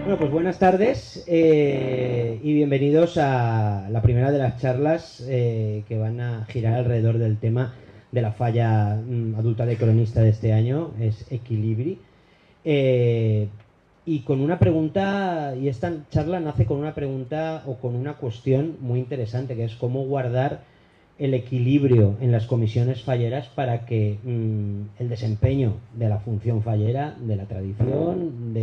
Bueno, pues buenas tardes y bienvenidos a la primera de las charlas que van a girar alrededor del tema de la falla adulta de cronista de este año, es Equilibri. Y con una pregunta, y esta charla nace con una pregunta o con una cuestión muy interesante, que es cómo guardar el equilibrio en las comisiones falleras para que el desempeño de la función fallera, de la tradición,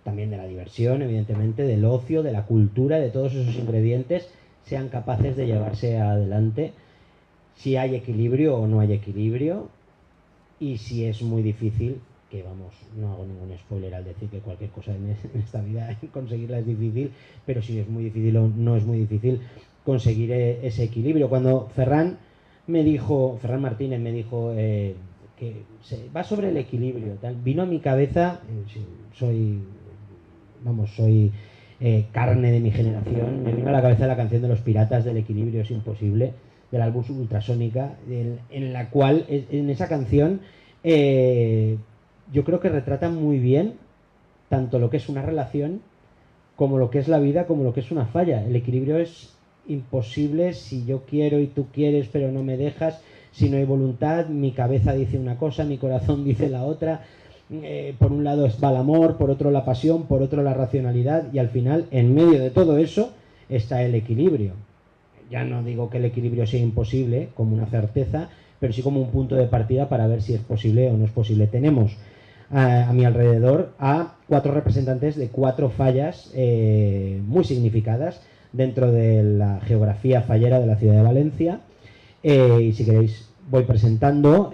también de la diversión, evidentemente, del ocio, de la cultura, de todos esos ingredientes, sean capaces de llevarse adelante, si hay equilibrio o no hay equilibrio, y si es muy difícil, que vamos, no hago ningún spoiler al decir que cualquier cosa en esta vida conseguirla es difícil, pero si es muy difícil o no es muy difícil conseguir ese equilibrio. Cuando Ferran Martínez me dijo que va sobre el equilibrio, tal, vino a mi cabeza, soy carne de mi generación, me vino a la cabeza la canción de Los Piratas del Equilibrio es Imposible, del álbum Ultrasónica, en la cual, en esa canción, yo creo que retrata muy bien tanto lo que es una relación, como lo que es la vida, como lo que es una falla. El equilibrio es imposible si yo quiero y tú quieres, pero no me dejas, si no hay voluntad, mi cabeza dice una cosa, mi corazón dice la otra. Por un lado va el amor, por otro la pasión, por otro la racionalidad, y al final, en medio de todo eso, está el equilibrio. Ya no digo que el equilibrio sea imposible, como una certeza, pero sí como un punto de partida para ver si es posible o no es posible. Tenemos a mi alrededor a 4 representantes de 4 fallas muy significadas dentro de la geografía fallera de la ciudad de Valencia. Y si queréis voy presentando.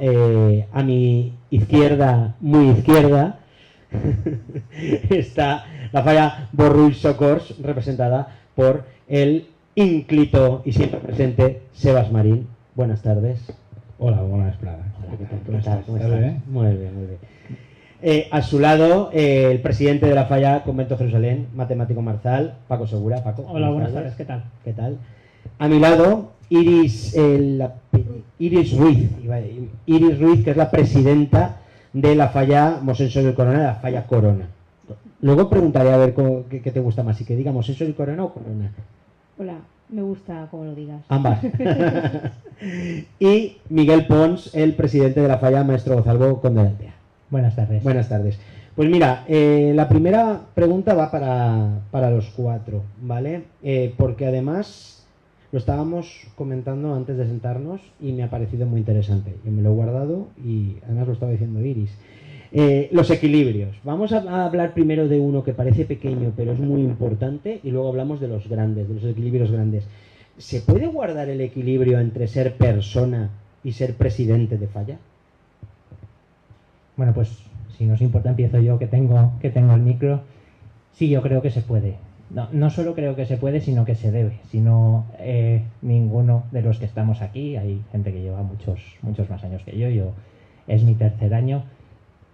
A mi izquierda, muy izquierda, está la falla Borrull Socors, representada por el ínclito y siempre presente Sebas Marín. Buenas tardes. Hola, buenas tardes. ¿Cómo estás? Muy bien, muy bien. A su lado, el presidente de la falla Convento Jerusalén, matemático Marzal, Paco Segura. Paco, hola, buenas tardes. ¿Qué tal? ¿Qué tal? A mi lado, Iris Ruiz, que es la presidenta de la falla Mosén Soler Corona, de la falla Corona. Luego preguntaré a ver qué te gusta más, si que diga Mosén Soler Corona o Corona. Hola, me gusta como lo digas. Ambas. Y Miguel Pons, el presidente de la falla Maestro Gozalvo Conde de Altea. Buenas tardes. Buenas tardes. Pues mira, la primera pregunta va para los 4, ¿vale? Porque además lo estábamos comentando antes de sentarnos y me ha parecido muy interesante. Yo me lo he guardado y además lo estaba diciendo Iris. Los equilibrios. Vamos a hablar primero de uno que parece pequeño pero es muy importante y luego hablamos de los grandes, de los equilibrios grandes. ¿Se puede guardar el equilibrio entre ser persona y ser presidente de falla? Bueno, pues si nos importa empiezo yo que tengo el micro. Sí, yo creo que se puede. No solo creo que se puede, sino que se debe. Si no, ninguno de los que estamos aquí, hay gente que lleva muchos más años que yo es mi 3er año,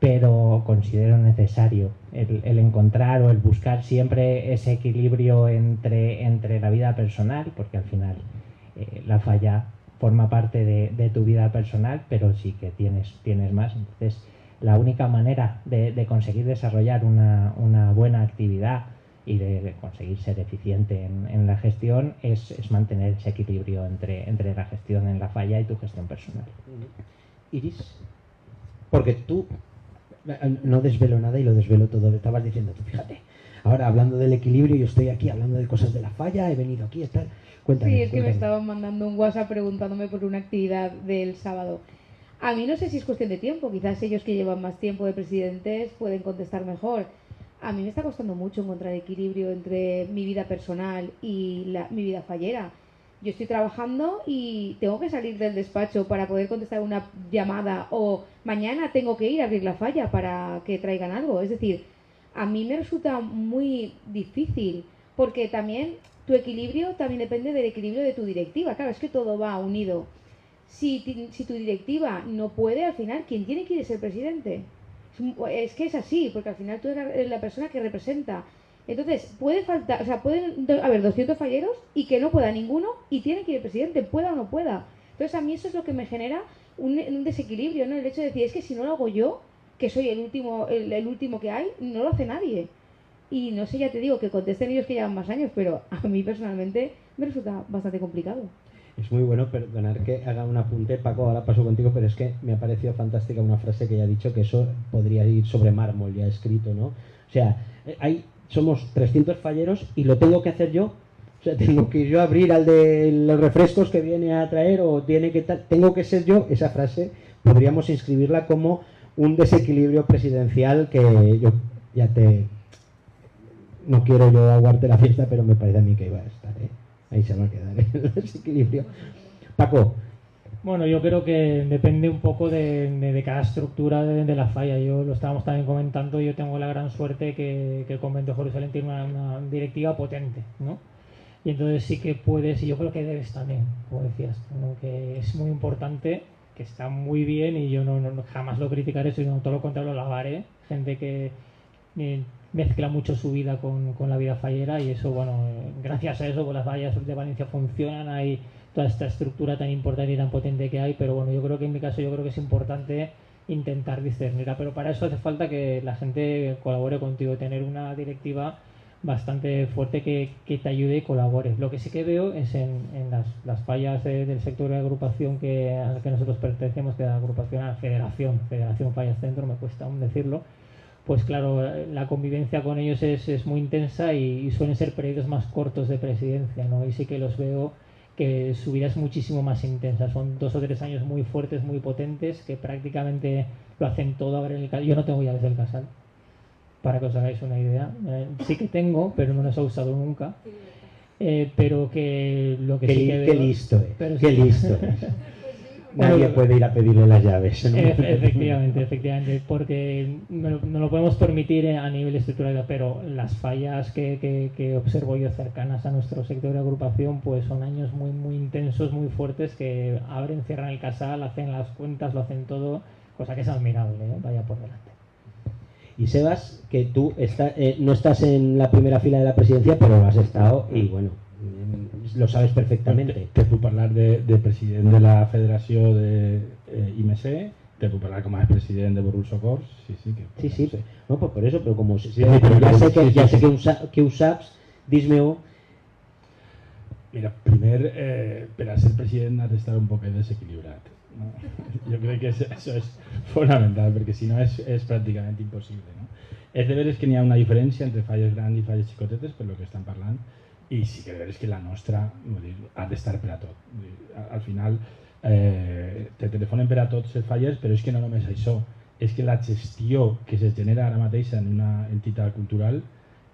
pero considero necesario el encontrar o el buscar siempre ese equilibrio entre la vida personal, porque al final la falla forma parte de tu vida personal, pero sí que tienes más. Entonces, la única manera de conseguir desarrollar una buena actividad y de conseguir ser eficiente en la gestión es mantener ese equilibrio entre la gestión en la falla y tu gestión personal. Iris, porque tú, no desvelo nada y lo desvelo todo, le estabas diciendo tú, fíjate, ahora hablando del equilibrio, yo estoy aquí hablando de cosas de la falla, he venido aquí y tal. Cuéntame. Sí, es que me estaban mandando un WhatsApp preguntándome por una actividad del sábado. A mí no sé si es cuestión de tiempo, quizás ellos que llevan más tiempo de presidentes pueden contestar mejor. A mí me está costando mucho encontrar equilibrio entre mi vida personal y mi vida fallera. Yo estoy trabajando y tengo que salir del despacho para poder contestar una llamada, o mañana tengo que ir a abrir la falla para que traigan algo. Es decir, a mí me resulta muy difícil, porque también tu equilibrio también depende del equilibrio de tu directiva. Claro, es que todo va unido. Si tu directiva no puede, al final, ¿quién tiene que ir a ser presidente? Es que es así, porque al final tú eres la persona que representa. Entonces, puede faltar, o sea, pueden haber 200 falleros y que no pueda ninguno y tiene que ir el presidente, pueda o no pueda. Entonces, a mí eso es lo que me genera un desequilibrio, ¿no? El hecho de decir, es que si no lo hago yo, que soy el último que hay, no lo hace nadie. Y no sé, ya te digo, que contesten ellos que llevan más años, pero a mí personalmente me resulta bastante complicado. Es muy bueno, perdonar que haga un apunte, Paco, ahora paso contigo, pero es que me ha parecido fantástica una frase que ya ha dicho, que eso podría ir sobre mármol ya escrito, ¿no? O sea, somos 300 falleros y lo tengo que hacer yo. O sea, tengo que ir yo a abrir al de los refrescos que viene a traer o tengo que ser yo. Esa frase podríamos inscribirla como un desequilibrio presidencial que yo ya no quiero yo aguarte la fiesta, pero me parece a mí que iba a estar, ¿eh? Ahí se va a quedar el desequilibrio. Paco. Bueno, yo creo que depende un poco de cada estructura de la falla. Yo lo estábamos también comentando, yo tengo la gran suerte que el convento de Jerusalén tiene una directiva potente, ¿no? Y entonces sí que puedes, y yo creo que debes también, como decías, ¿no? Que es muy importante, que está muy bien y yo jamás lo criticaré, sino todo lo contrario lo alabaré. Gente que mezcla mucho su vida con la vida fallera y eso, bueno, gracias a eso pues las fallas de Valencia funcionan, hay toda esta estructura tan importante y tan potente que hay, pero bueno, yo creo que en mi caso yo creo que es importante intentar discernirla, pero para eso hace falta que la gente colabore contigo, tener una directiva bastante fuerte que te ayude y colabore. Lo que sí que veo es en las fallas del sector de agrupación al que nosotros pertenecemos, que es la agrupación a la Federación Fallas Centro, me cuesta aún decirlo, pues claro, la convivencia con ellos es muy intensa y suelen ser periodos más cortos de presidencia, ¿no? Y sí que los veo que su vida es muchísimo más intensa. Son 2 o 3 años muy fuertes, muy potentes, que prácticamente lo hacen todo. A ver, yo no tengo llaves del casal, para que os hagáis una idea. Sí que tengo, pero no las he usado nunca. Pero que lo que sí que veo... Qué listo es, qué listo es. Nadie puede ir a pedirle las llaves, ¿no? Efectivamente, porque no lo podemos permitir a nivel estructural, pero las fallas que observo yo cercanas a nuestro sector de agrupación, pues son años muy, muy intensos, muy fuertes, que abren, cierran el casal, hacen las cuentas, lo hacen todo, cosa que es admirable, ¿eh? Vaya por delante. Y Sebas, que tú no estás en la primera fila de la presidencia, pero has estado y bueno, lo sabes perfectamente. Te puc parlar de president de la Federació de IMC, te puc parlar com a president de Borrul Socors, sí. No, pues por eso, pero como ja sé que ho saps, dis-me-ho. Mira, primer, per a ser president has d'estar un poquet desequilibrat. No? Jo crec que això és fonamental, perquè si no és pràcticament impossible. No? És de veres que n'hi ha una diferència entre falles grans i falles xicotetes, per lo que estan parlant, i sí que de veres que la nostra ha d'estar per a tot. Al final te telefonen per a tots les falles, però és que no només això, és que la gestió que se genera ara mateix en una entitat cultural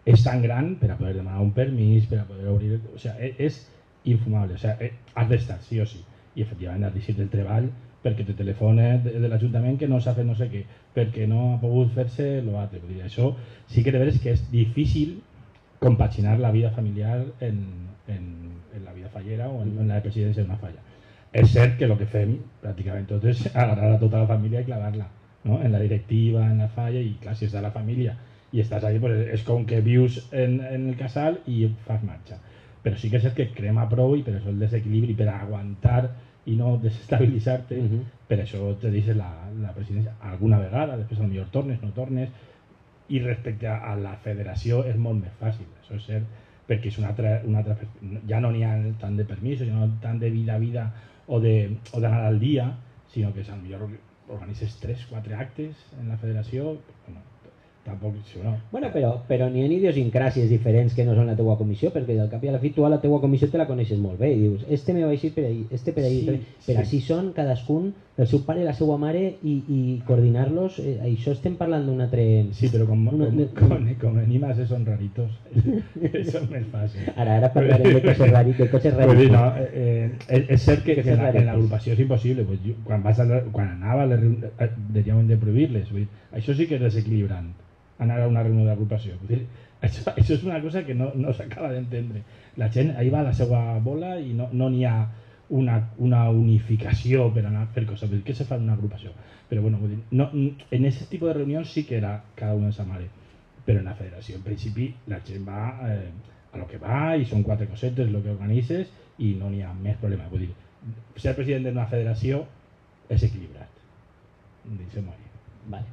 és tan gran per a poder demanar un permís, per a poder obrir... O sigui, és infumable, o sigui, has d'estar, sí o sí. I efectivament has d'eixir del treball perquè te telefona de l'Ajuntament que no s'ha fet no sé què, perquè no ha pogut fer-se l'altre. Això sí que de veres que és difícil compaginar la vida familiar en la vida fallera o en la presidència d'una falla. És cert que el que fem pràcticament tot és agarrar a tota la família i clavar-la, no? En la directiva, en la falla, i clar, si està la família i estàs allà, pues és com que vius en el casal i fas marxa. Però sí que és cert que crema prou i per això el desequilibri, per aguantar i no desestabilitzar-te, per això te deixes la presidència alguna vegada, després potser tornes, no tornes, i respecte a la federació és molt més fàcil, això és cert, perquè és una altra ja no n'hi ha tant de permisos, ja no tant de vida a vida o d'anar al dia, sinó que potser organitzes 3-4 actes en la federació, bueno, tampoc, no. Bueno, però n'hi ha idiosincràsies diferents que no són la teua comissió, perquè al cap i a la fi tu a la teua comissió te la coneixes molt bé i dius, este me va eixir per ahí, este per ahí, però així són cadascun el seu pare i la seva mare i coordinar-los, això estem parlant d'un altre... Sí, però com en IMAS són raritos, són més fàcils. Ara parlarem de coses raritos. No, és cert que en l'agrupació és impossible, quan anava a les reunions de prohibir-les, això sí que és desequilibrant, anar a una reunió d'agrupació. Això és una cosa que no s'acaba d'entendre. La gent ahí va a la seva bola i no n'hi ha una unificació per anar a fer coses. Què se fa en una agrupació? Però bueno, en aquest tipus de reunions sí que era cada una de sa mare. Però en la federació, en principi, la gent va a lo que va i són 4 cosetes el que organitzes i no n'hi ha més problema. Vull dir, ser president d'una federació és equilibrat. Deixem-ho ahí. Vale.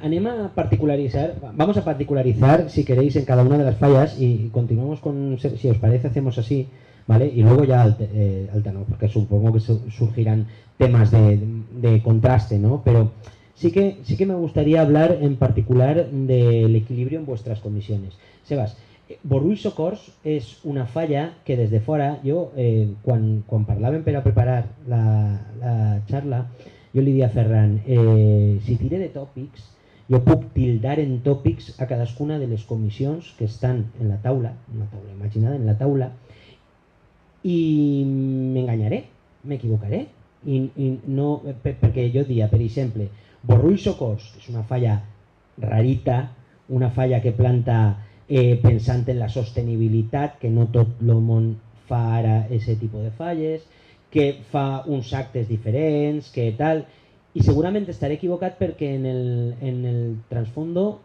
Anem a particularizar, vamos a particularizar si queréis en cada una de las fallas y continuamos con, si os parece hacemos así, ¿vale? Y luego ya alternamos, porque supongo que surgirán temas de contraste, ¿no? Pero sí que me gustaría hablar en particular del equilibrio en vuestras comisiones. Sebas, Borrú i Socors és una falla que des de fora, jo, quan parlàvem per a preparar la xarra, jo li dia a Ferran, si tire de tòpics, jo puc tildar en tòpics a cadascuna de les comissions que estan en la taula, una taula imaginada en la taula, i m'enganyaré, m'equivocaré, i no, perquè jo dia, per exemple, Borrú i Socors és una falla rarita, una falla que planta pensant en la sostenibilitat, que no tot el món fa ara aquest tipus de falles, que fa uns actes diferents, que tal, i segurament estaré equivocat perquè en el transfondo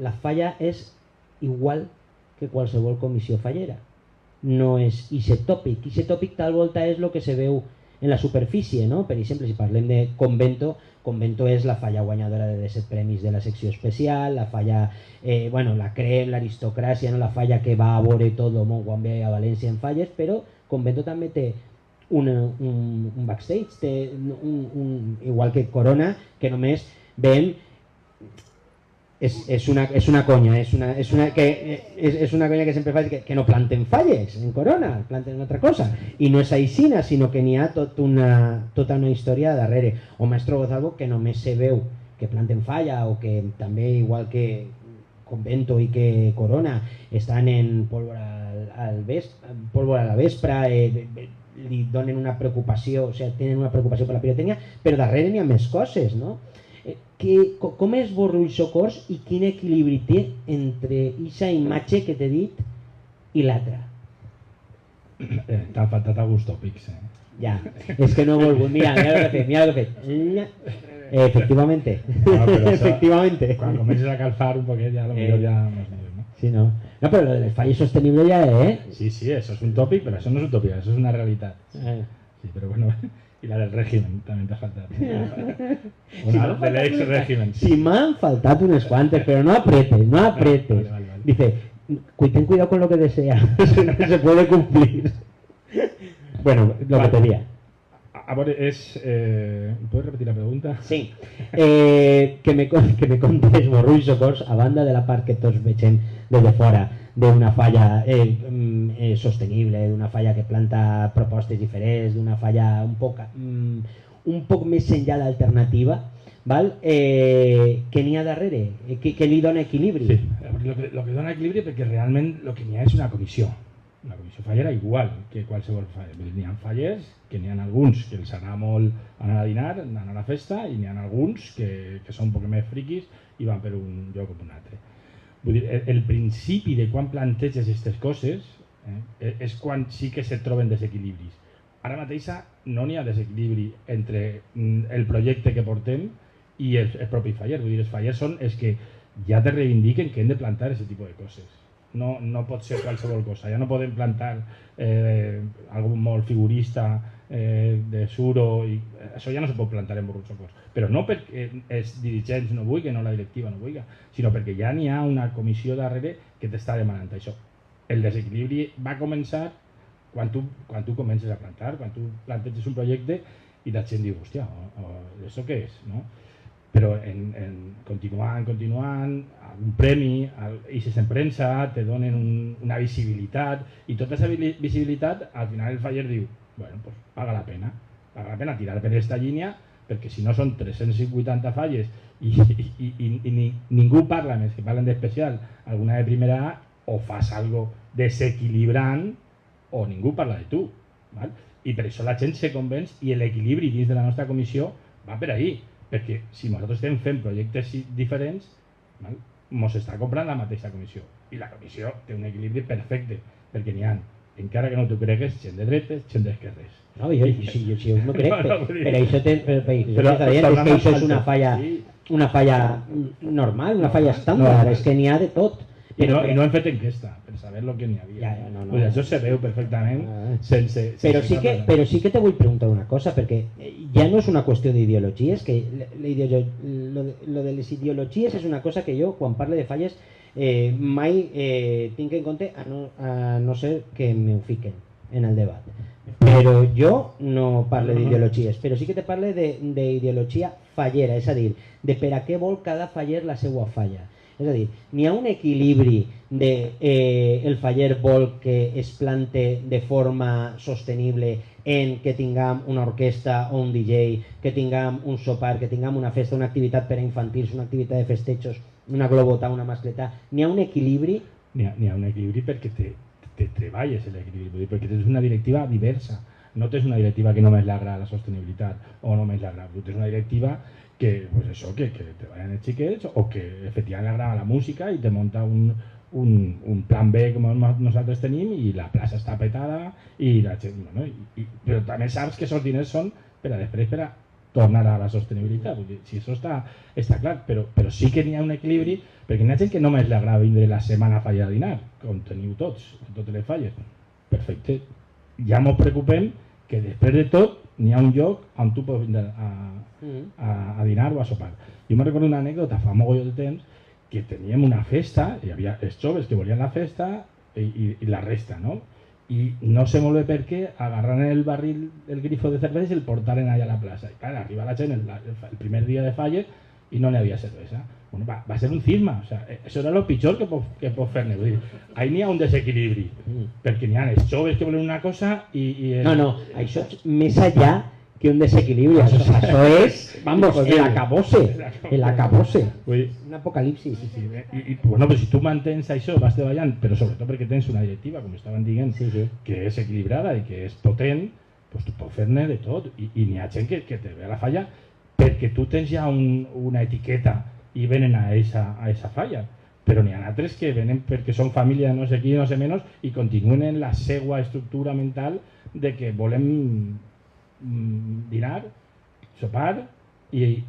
la falla és igual que qualsevol comissió fallera. No és ixe tòpic. Ixe tòpic tal volta és el que se veu en la superfície, no? Per exemple, si parlem de Convento, Convento és la falla guanyadora de 17 premis de la secció especial, la falla, la crem, l'aristocràcia, no? La falla que va a veure tot el món quan ve a València en falles, però Convento també té un backstage, té igual que Corona, que només ven... És una conya, és una conya que sempre fa que no planten falles en Corona, planten una altra cosa, i no és aixina, sinó que n'hi ha tota una història darrere. O Maestro Gozalvo, que només se veu que planten falla, o que també, igual que Convento i que Corona, estan en pólvora a la vespra, li donen una preocupació, o sigui, tenen una preocupació per la pirotècnia, però darrere n'hi ha més coses, no? Com és Borrú i Socors i quin equilibri té entre aquesta imatge que t'he dit i l'altra? T'han faltat alguns tòpics, Ja, és que no he volgut. Mira el que he fet. Efectivamente. Efectivamente. Quan comences a calfar un poquet ja potser ja més nivel, ¿no? Sí, no. No, però lo del fallo sostenible ja, Sí, eso es un tòpic, però això no és utopia, això és una realitat. Sí, però bueno... I la del régimen, també t'ha faltat. Una de l'ex-régimen. Sí, m'han faltat unes quantes, però no aprete. Vale. Dice, ten cuidado con lo que desea, se puede cumplir. Bueno, lo que pedía. A veure, ¿puedes repetir la pregunta? Sí. Que me contés Borrú i Socors, a banda de la part que tots vegem des de fora, d'una falla sostenible, d'una falla que planta propostes diferents, d'una falla un poc més enllà d'alternativa, què n'hi ha darrere? Què li dona equilibri? Sí, lo que dona equilibri perquè realment el que n'hi ha és una comissió fallera igual que qualsevol falla. N'hi ha fallers que n'hi ha alguns que els agrada molt anar a dinar, anar a la festa, i n'hi ha alguns que són un poc més friquis i van per un lloc o per un altre. Vull dir, el principi de quan planteges aquestes coses és quan sí que se troben desequilibris. Ara mateix no n'hi ha desequilibri entre el projecte que portem i el propi faller. Vull dir, els fallers són els que ja te reivindiquen que hem de plantar aquest tipus de coses. No pot ser qualsevol cosa. Ja no podem plantar algo molt figurista de suro, i això ja no se pot plantar en Borrú i Socors, però no perquè els dirigents no vulguin o la directiva no vulgui, sinó perquè ja n'hi ha una comissió darrere que t'està demanant això. El desequilibri va començar quan tu comences a plantar, quan tu planteges un projecte i la gent diu, hòstia, això què és? Però continuant, un premi, eixes en premsa, te donen una visibilitat, i tota aquesta visibilitat, al final el faller diu, bueno, pues paga la pena tirar per aquesta línia, perquè si no són 380 falles i ningú parla més que parlen d'especial, alguna de primera A, o fas algo desequilibrant o ningú parla de tu. I per això la gent se convenç i l'equilibri dins de la nostra comissió va per ahí, perquè si nosaltres estem fent projectes diferents, ens està comprant la mateixa comissió, i la comissió té un equilibri perfecte, perquè n'hi ha, encara que no t'ho cregues, gent de dretes, gent d'esquerres. No, jo m'ho crec, però això és una falla normal, una falla estàndard, és que n'hi ha de tot. I no hem fet enquesta per saber el que n'hi havia. Ja, no. Pues això se veu perfectament sense Pero sí que te voy a preguntar una cosa, porque ya no es una cuestión de ideologías, que lo de les ideologies és una cosa que jo, quan parle de falles, mai tinc en compte, a no ser que me fiquen en el debat. Però jo no parlo d'ideologies, però sí que te parle d'ideologia fallera, és a dir, de per a què vol cada faller la seva falla. És a dir, n'hi ha un equilibri de el faller vol que es plante de forma sostenible en que tinguem una orquestra o un DJ, que tinguem un sopar, que tinguem una festa, una activitat per a infantils, una activitat de festejos, una globota, una mascletà. N'hi ha un equilibri? N'hi ha un equilibri perquè te treballes l'equilibri, perquè tens una directiva diversa. No tens una directiva que només l'agrada la sostenibilitat o només l'agrada. Tu tens una directiva que, pues això, que te vayan els xiquets o que efectivament l'agrada la música i te munta un plan B com nosaltres tenim i la plaça està petada i la gent, bueno, però també saps que aquests diners són per a després per a tornar a la sostenibilitat. Vull dir, si això està clar, però sí que n'hi ha un equilibri, perquè n'hi ha gent que només li agrada vindre la setmana a fallar a dinar, com teniu tots, totes les falles. Perfecte. Ja ens preocupem que després de tot n'hi ha un lloc on tu pots vindre a dinar o a sopar. Jo me recordo una anècdota fa molt de temps que teníem una festa, hi havia els joves que volien la festa i la resta, no? I no sé molt bé per què agarran el barril, el grifo de cervesa i el portaren allà a la plaça. I clar, arriba la gent el primer dia de falles i no n'hi havia cervesa. Bueno, va ser un cisma, o sea, això era el pitjor que pot fer-ne. Vull dir, ahí n'hi ha un desequilibri, perquè n'hi ha els joves que volen una cosa i No, això és més allà que un desequilibri, això és, vamos, el acabose, un apocalipsis. I bueno, però si tu mantens això, vas treballant, però sobretot perquè tens una directiva, com estaven dient, que és equilibrada i que és potent, doncs tu pots fer-ne de tot, i n'hi ha gent que te ve a la falla perquè tu tens ja una etiqueta i venen a esa falla, però n'hi ha altres que venen perquè són família no sé qui, no sé menys, i continuen en la seva estructura mental de que volem dinar, sopar i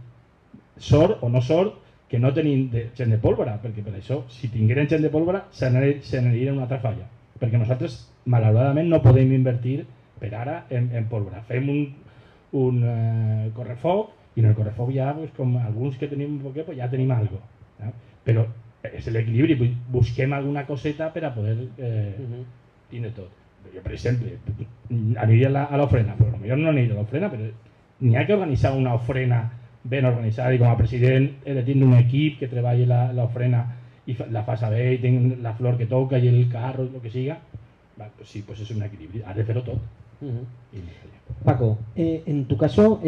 sort o no sort que no tenim gent de pólvora, perquè per això si tingueren gent de pólvora se n'anirien a una altra falla, perquè nosaltres malauradament no podem invertir per ara en pólvora. Fem un correfoc i en el correfoc ja, pues, com alguns que tenim un poquet, pues ja tenim algo, no? Però és l'equilibri, busquem alguna coseta per a poder tindre tot. Jo, per exemple, aniria a l'ofrena, però potser no aniria a l'ofrena, però n'hi ha que organitzar una ofrena ben organitzada i com a president he de tindre un equip que treballi l'ofrena i la fa saber i tingui la flor que toca i el carro, el que siga. Pues sí, pues és un equilibri, has de fer-ho tot. Paco, en tu caso,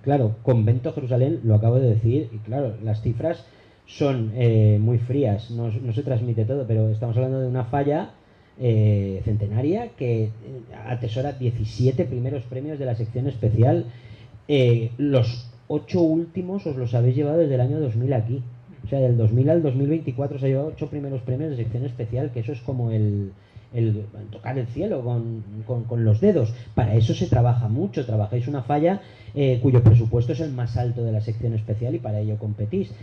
claro, Convento Jerusalén, lo acabo de decir, y claro, las cifras son muy frías, no se transmite todo, pero estamos hablando de una falla centenaria que atesora 17 primeros premios de la sección especial. Los 8 últimos os los habéis llevado desde el año 2000 aquí. O sea, del 2000 al 2024 se ha llevado 8 primeros premios de sección especial, que eso es como el tocar el cielo con los dedos. Para eso se trabaja mucho, trabajáis una falla cuyo presupuesto es el más alto de la sección especial y para ello competís.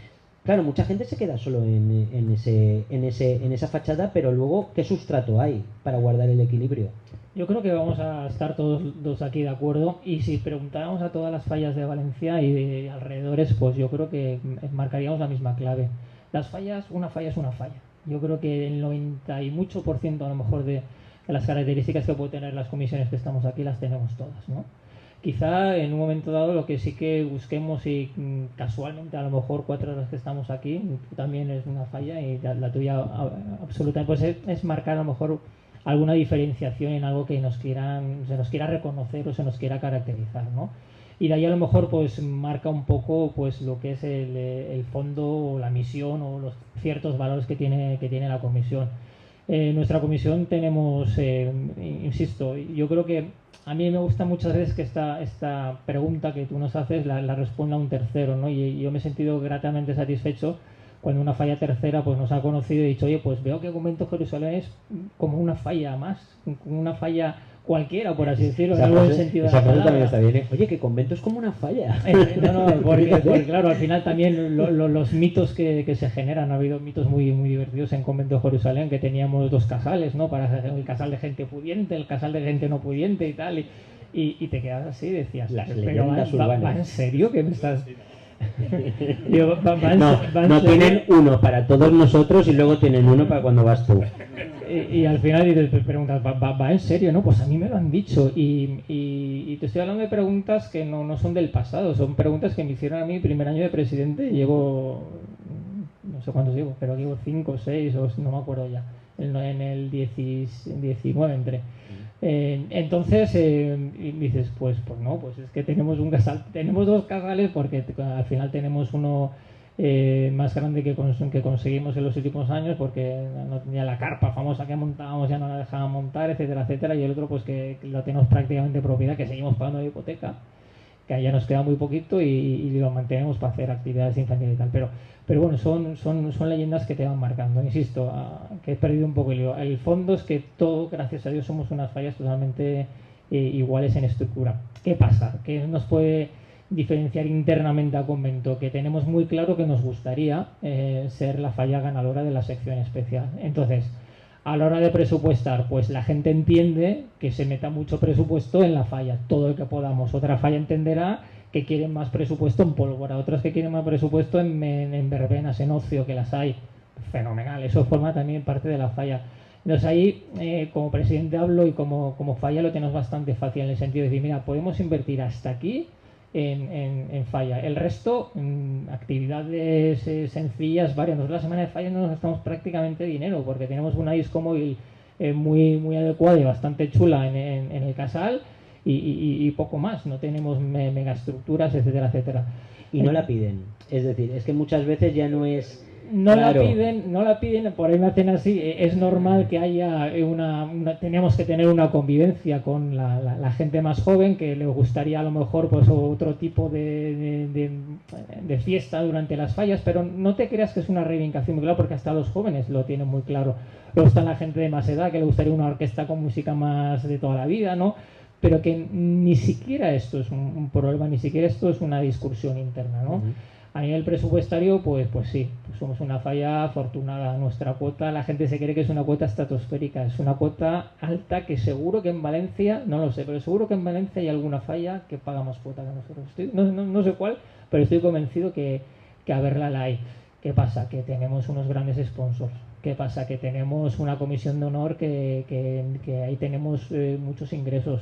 Claro, mucha gente se queda solo en esa fachada, pero luego, ¿qué sustrato hay para guardar el equilibrio? Yo creo que vamos a estar todos aquí de acuerdo, y si preguntáramos a todas las fallas de Valencia y de alrededores, pues yo creo que marcaríamos la misma clave. Las fallas, una falla es una falla. Yo creo que el 90 y mucho % a lo mejor de las características que pueden tener las comisiones que estamos aquí las tenemos todas, ¿no? Quizá en un momento dado lo que sí que busquemos, y casualmente a lo mejor 4 de las que estamos aquí también es una falla, y la tuya absolutamente, pues es marcar a lo mejor alguna diferenciación en algo que se nos quiera reconocer o se nos quiera caracterizar, ¿no? Y de ahí a lo mejor pues marca un poco pues lo que es el fondo o la misión o los ciertos valores que tiene la comisión. Nuestra comisión tenemos, insisto, yo creo que a mí me gusta muchas veces que esta pregunta que tú nos haces la responda un tercero, ¿no? Y yo me he sentido gratamente satisfecho cuando una falla tercera pues nos ha conocido y dicho, oye, pues veo que Convento Jerusalén es como una falla más, una falla cualquiera, por así decirlo, en Esa el buen frase- sentido de esa la frase también palabra. está bien, ¿eh? Oye, que convento es como una falla. No, porque claro, al final también los mitos que se generan, ha habido mitos muy, muy divertidos en Convento de Jerusalén, que teníamos 2 casales, ¿no? Para el casal de gente pudiente, el casal de gente no pudiente y tal, y te quedas así y decías, Las pero leyendas ¿va urbanas. en serio que me estás...? Digo, ¿va en No, no serio? tienen uno para todos nosotros y luego tienen uno para cuando vas tú. Y al final te preguntas, ¿va en serio? No, pues a mí me lo han dicho. Y te estoy hablando de preguntas que no son del pasado, son preguntas que me hicieron a mí primer año de presidente. Llevo, no sé cuántos llevo, pero llevo 5, 6, o no me acuerdo ya. En el 19 entré. Entonces y dices, pues no, pues es que tenemos un casal, tenemos 2 casales porque al final tenemos uno más grande que conseguimos en los últimos años porque no tenía la carpa famosa que montábamos, ya no la dejaban montar, etcétera, etcétera, y el otro pues que lo tenemos prácticamente propiedad, que seguimos pagando de hipoteca, que ya nos queda muy poquito y lo mantenemos para hacer actividades infantiles y tal, pero bueno, son leyendas que te van marcando, insisto, que he perdido un poco el hilo. El fondo es que todo, gracias a Dios, somos unas fallas totalmente iguales en estructura. ¿Qué pasa? ¿Qué nos puede diferenciar internamente a Convento? Que tenemos muy claro que nos gustaría ser la falla ganadora de la sección especial. Entonces, a la hora de presupuestar, pues la gente entiende que se meta mucho presupuesto en la falla, todo el que podamos. Otra falla entenderá que quieren más presupuesto en pólvora, otras que quieren más presupuesto en verbenas, en ocio, que las hay. Fenomenal, eso forma también parte de la falla. Entonces ahí, como presidente hablo y como falla lo tenemos bastante fácil en el sentido de decir, mira, podemos invertir hasta aquí en falla. El resto, actividades sencillas, varias. Nosotros la semana de falla no nos gastamos prácticamente dinero porque tenemos una disco móvil muy, muy adecuada y bastante chula en el casal y poco más. No tenemos megaestructuras, etcétera, etcétera. Y no la piden. Es decir, es que muchas veces ya no es... No Claro. la piden, por ahí me hacen así. Es normal que haya tenemos que tener una convivencia con la gente más joven que le gustaría a lo mejor pues otro tipo de fiesta durante las fallas, pero no te creas que es una reivindicación muy clara porque hasta los jóvenes lo tienen muy claro. Luego está la gente de más edad que le gustaría una orquesta con música más de toda la vida, ¿no? Pero que ni siquiera esto es un problema, ni siquiera esto es una discusión interna, ¿no? A nivel presupuestario, pues sí, pues somos una falla afortunada. Nuestra cuota, la gente se cree que es una cuota estratosférica, es una cuota alta que seguro que en Valencia, no lo sé, pero seguro que en Valencia hay alguna falla que paga más cuota que nosotros. No sé cuál, pero estoy convencido que a verla la hay. ¿Qué pasa? Que tenemos unos grandes sponsors. ¿Qué pasa? Que tenemos una comisión de honor que ahí tenemos muchos ingresos.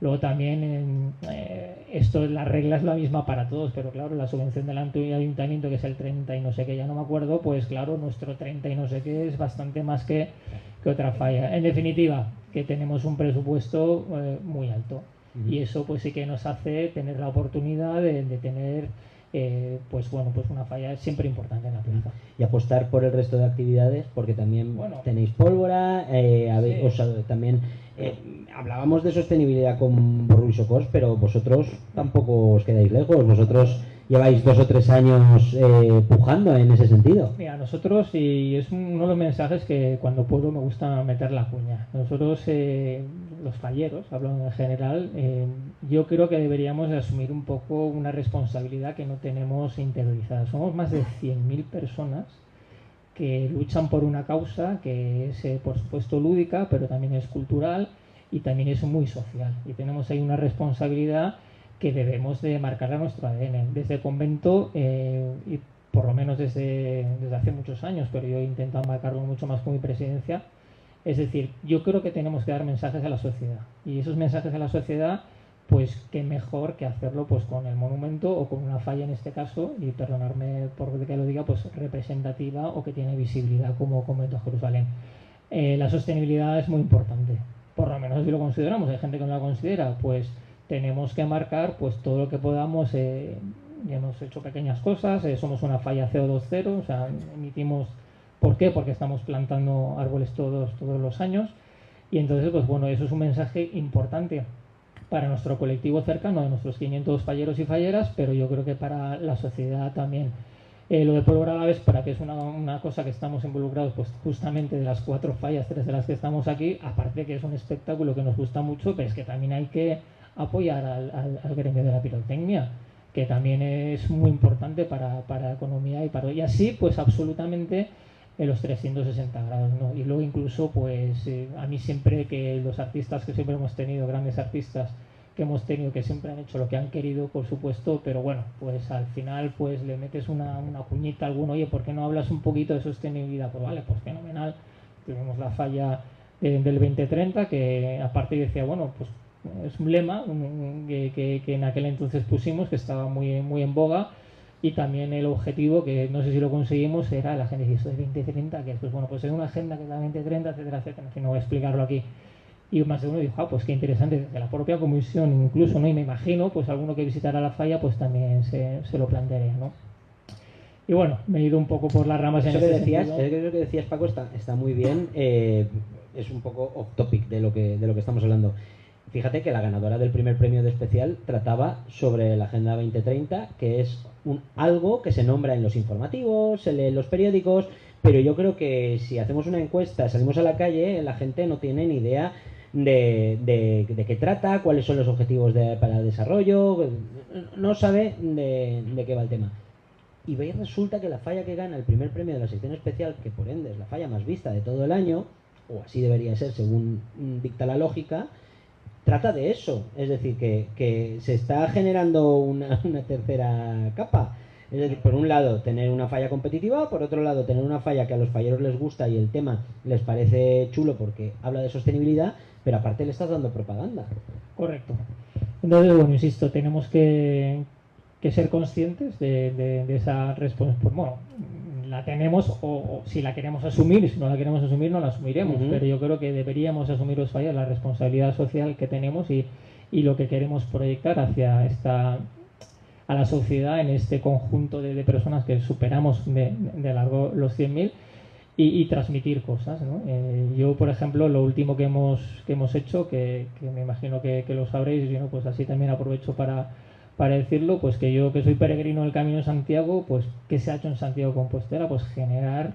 Luego también la regla es la misma para todos, pero claro, la subvención del ayuntamiento, que es el 30 y no sé qué, ya no me acuerdo, pues claro, nuestro 30 y no sé qué es bastante más que otra falla. En definitiva, que tenemos un presupuesto muy alto y eso pues sí que nos hace tener la oportunidad de tener pues una falla siempre importante en la plaza. Y apostar por el resto de actividades, porque también tenéis pólvora, también hablábamos de sostenibilidad con Borrul Socors, pero vosotros tampoco os quedáis lejos, vosotros lleváis 2 o 3 años pujando en ese sentido. Mira, nosotros, y es uno de los mensajes que cuando puedo me gusta meter la cuña, nosotros los falleros, hablo en general, yo creo que deberíamos de asumir un poco una responsabilidad que no tenemos interiorizada. Somos más de 100.000 personas que luchan por una causa que es por supuesto lúdica, pero también es cultural y también es muy social, y tenemos ahí una responsabilidad que debemos de marcar a nuestro ADN. Desde el convento, y por lo menos desde hace muchos años, pero yo he intentado marcarlo mucho más con mi presidencia, es decir, yo creo que tenemos que dar mensajes a la sociedad, y esos mensajes a la sociedad, pues qué mejor que hacerlo pues con el monumento o con una falla en este caso, y perdonarme por que lo diga, pues representativa o que tiene visibilidad como Convento de Jerusalén. La sostenibilidad es muy importante, por lo menos si lo consideramos. Hay gente que no la considera, pues tenemos que marcar pues todo lo que podamos. Ya hemos hecho pequeñas cosas, somos una falla CO2 cero, o sea, emitimos. ¿Por qué? Porque estamos plantando árboles todos los años, y entonces pues bueno, eso es un mensaje importante para nuestro colectivo cercano de nuestros 500 falleros y falleras, pero yo creo que para la sociedad también. Lo de pólvora a la véspera, que es una cosa que estamos involucrados, pues justamente de las 4 fallas, 3 de las que estamos aquí, aparte que es un espectáculo que nos gusta mucho, pero es que también hay que apoyar al gremio de la pirotecnia, que también es muy importante para la economía y así pues absolutamente en los 360 grados, ¿no? Y luego incluso pues a mí siempre que los artistas que siempre hemos tenido, grandes artistas que hemos tenido, que siempre han hecho lo que han querido, por supuesto, pero bueno, pues al final pues le metes una cuñita a alguno, oye, ¿por qué no hablas un poquito de sostenibilidad? Pues vale, pues fenomenal. Tuvimos la falla del 2030, que aparte decía, bueno, pues es un lema que en aquel entonces pusimos, que estaba muy, muy en boga, y también el objetivo, que no sé si lo conseguimos, era la gente decía, esto es 2030, que pues bueno, pues es una agenda que es la 2030, etcétera, etcétera, en fin, no voy a explicarlo aquí. Y más de uno dijo, pues qué interesante, de la propia comisión incluso, ¿no? Y me imagino, pues alguno que visitara la falla, pues también se lo plantearía, ¿no? Y bueno, me he ido un poco por las ramas en eso ese que decías, sentido. eso que decías, Paco, está muy bien. Es un poco off topic de lo que estamos hablando. Fíjate que la ganadora del primer premio de especial trataba sobre la Agenda 2030, que es algo que se nombra en los informativos, se lee en los periódicos, pero yo creo que si hacemos una encuesta, salimos a la calle, la gente no tiene ni idea de qué trata, cuáles son los objetivos para el desarrollo, no sabe de qué va el tema. Y veis, resulta que la falla que gana el primer premio de la sección especial, que por ende es la falla más vista de todo el año, o así debería ser según dicta la lógica, trata de eso. Es decir, que se está generando una tercera capa. Es decir, por un lado tener una falla competitiva, por otro lado tener una falla que a los falleros les gusta y el tema les parece chulo porque habla de sostenibilidad, pero aparte le estás dando propaganda. Correcto. Entonces, bueno, insisto, tenemos que ser conscientes de esa responsabilidad. Pues bueno, la tenemos o si la queremos asumir, si no la queremos asumir no la asumiremos, pero yo creo que deberíamos asumir los fallos, la responsabilidad social que tenemos y lo que queremos proyectar hacia a la sociedad en este conjunto de personas que superamos de largo los 100.000 y transmitir cosas, ¿no? Yo, por ejemplo, lo último que hemos hecho, que me imagino que lo sabréis, y pues así también aprovecho para decirlo, pues que yo, que soy peregrino del Camino de Santiago, pues ¿qué se ha hecho en Santiago de Compostela? Pues generar,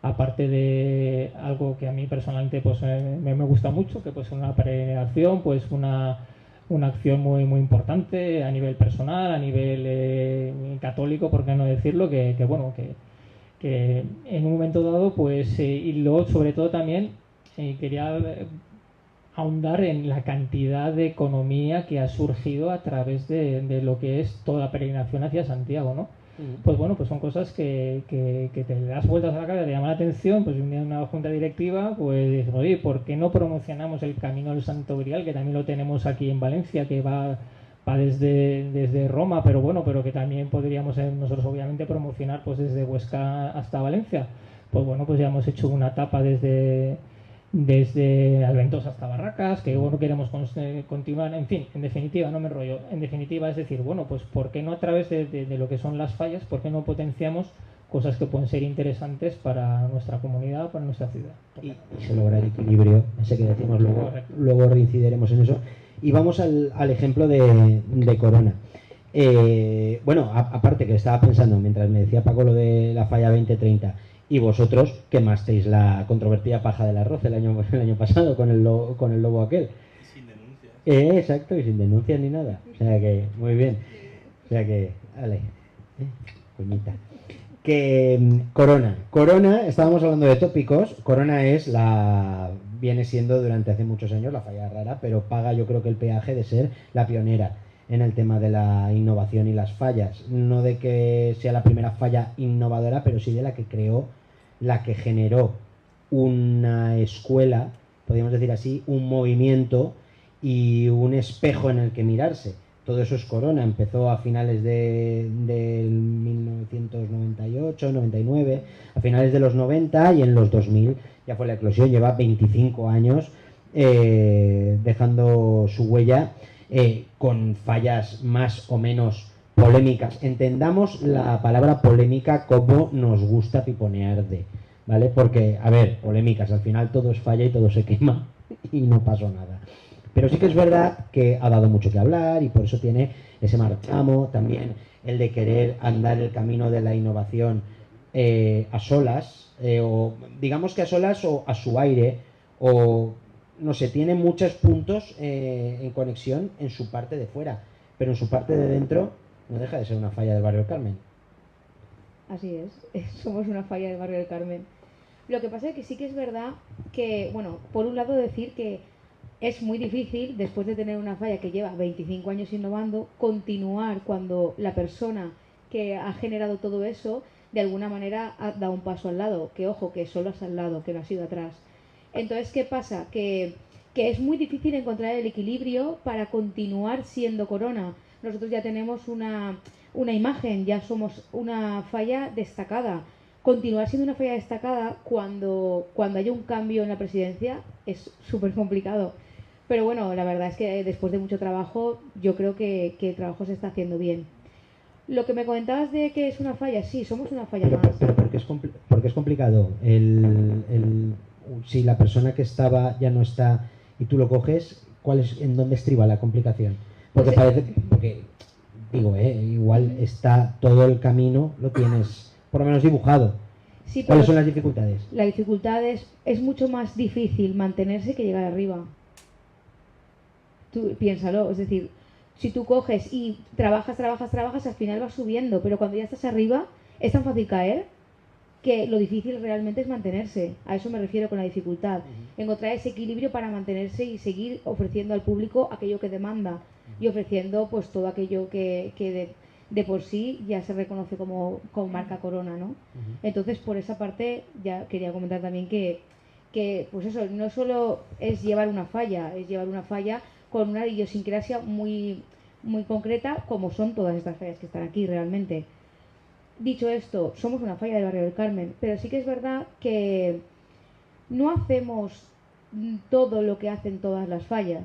aparte de algo que a mí personalmente pues me gusta mucho, que pues una peregrinación, pues una acción muy muy importante a nivel personal, a nivel católico, por qué no decirlo, que bueno, que en un momento dado, pues y luego sobre todo también quería ahondar en la cantidad de economía que ha surgido a través de lo que es toda la peregrinación hacia Santiago, ¿no? Pues bueno, pues son cosas que te das vueltas a la cabeza, te llama la atención, pues un día en una junta directiva, pues dices, oye, ¿por qué no promocionamos el Camino del Santo Grial, que también lo tenemos aquí en Valencia, que va desde Roma, pero bueno, pero que también podríamos nosotros obviamente promocionar pues desde Huesca hasta Valencia? Pues bueno, pues ya hemos hecho una etapa desde Alventosa hasta Barracas, que bueno, queremos continuar, en fin, en definitiva, no me enrollo, en definitiva es decir, bueno, pues ¿por qué no a través de lo que son las fallas, por qué no potenciamos cosas que pueden ser interesantes para nuestra comunidad, para nuestra ciudad? Y se logra el equilibrio, ese que decimos, luego reincidiremos en eso. Y vamos al ejemplo de Corona. Bueno, aparte que estaba pensando, mientras me decía Paco lo de la falla 2030, y vosotros quemasteis la controvertida paja del arroz el año pasado con el lobo aquel. Sin denuncias. Exacto, y sin denuncias ni nada. O sea que, muy bien. O sea que, vale. Coñita. Que Corona, estábamos hablando de tópicos. Corona viene siendo durante hace muchos años la falla rara, pero paga yo creo que el peaje de ser la pionera en el tema de la innovación y las fallas. No de que sea la primera falla innovadora, pero sí de la que creó, la que generó una escuela, podríamos decir así, un movimiento y un espejo en el que mirarse. Todo eso es Corona. Empezó a finales del 1998, 99, a finales de los 90 y en los 2000 ya fue la eclosión. Lleva 25 años dejando su huella con fallas más o menos polémicas. Entendamos la palabra polémica como nos gusta piponear ¿vale? Porque, a ver, polémicas, al final todo es falla y todo se quema y no pasó nada. Pero sí que es verdad que ha dado mucho que hablar y por eso tiene ese marchamo también. el de querer andar el camino de la innovación a solas, o digamos que a solas o a su aire, o no sé, tiene muchos puntos en conexión en su parte de fuera, pero en su parte de dentro no deja de ser una falla del barrio del Carmen. Así es, somos una falla del barrio del Carmen. Lo que pasa es que sí que es verdad que, bueno, por un lado decir que es muy difícil, después de tener una falla que lleva 25 años innovando, continuar cuando la persona que ha generado todo eso, de alguna manera ha dado un paso al lado, que ojo, que solo es al lado, que no ha sido atrás. Entonces, ¿qué pasa? Que es muy difícil encontrar el equilibrio para continuar siendo Corona. Nosotros ya tenemos una imagen, ya somos una falla destacada. Continuar siendo una falla destacada cuando haya un cambio en la presidencia es súper complicado. Pero bueno, la verdad es que después de mucho trabajo, yo creo que el trabajo se está haciendo bien. Lo que me comentabas de que es una falla, sí, somos una falla más. Pero porque es complicado. Si la persona que estaba ya no está y tú lo coges, ¿en dónde estriba la complicación? Porque digo, igual está todo el camino, lo tienes por lo menos dibujado. Sí, ¿Cuáles son las dificultades? La dificultad es mucho más difícil mantenerse que llegar arriba. Tú piénsalo, es decir, si tú coges y trabajas, al final vas subiendo, pero cuando ya estás arriba es tan fácil caer que lo difícil realmente es mantenerse. A eso me refiero con la dificultad. Encontrar ese equilibrio para mantenerse y seguir ofreciendo al público aquello que demanda y ofreciendo pues todo aquello que de por sí ya se reconoce como marca Corona, ¿no? Entonces, por esa parte ya quería comentar también que pues eso, no solo es llevar una falla, es llevar una falla con una idiosincrasia muy, muy concreta, como son todas estas fallas que están aquí realmente. Dicho esto, somos una falla del barrio del Carmen, pero sí que es verdad que no hacemos todo lo que hacen todas las fallas,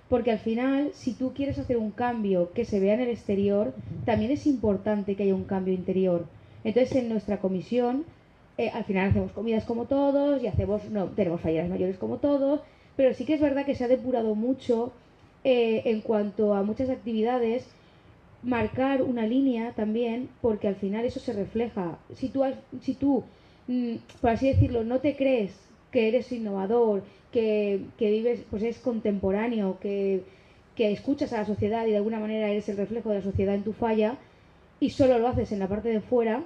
porque al final, si tú quieres hacer un cambio que se vea en el exterior, también es importante que haya un cambio interior. Entonces, en nuestra comisión, al final hacemos comidas como todos y tenemos falleras mayores como todos, pero sí que es verdad que se ha depurado mucho en cuanto a muchas actividades, marcar una línea también, porque al final eso se refleja. Si tú por así decirlo, no te crees que eres innovador, que vives, pues es contemporáneo, que escuchas a la sociedad y de alguna manera eres el reflejo de la sociedad en tu falla, y solo lo haces en la parte de fuera,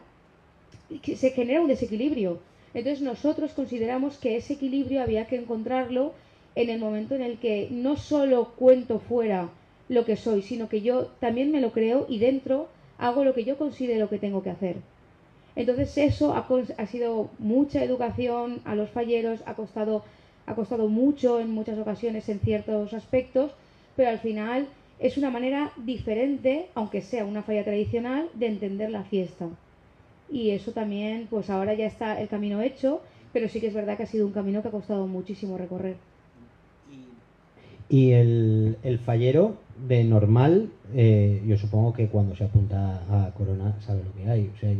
que se genera un desequilibrio. Entonces nosotros consideramos que ese equilibrio había que encontrarlo en el momento en el que no solo cuento fuera lo que soy, sino que yo también me lo creo y dentro hago lo que yo considero que tengo que hacer. Entonces eso ha sido mucha educación a los falleros, ha costado mucho en muchas ocasiones en ciertos aspectos, pero al final es una manera diferente, aunque sea una falla tradicional, de entender la fiesta. Y eso también, pues ahora ya está el camino hecho, pero sí que es verdad que ha sido un camino que ha costado muchísimo recorrer. Y el fallero de normal, yo supongo que cuando se apunta a Corona sabe lo que hay. O sea,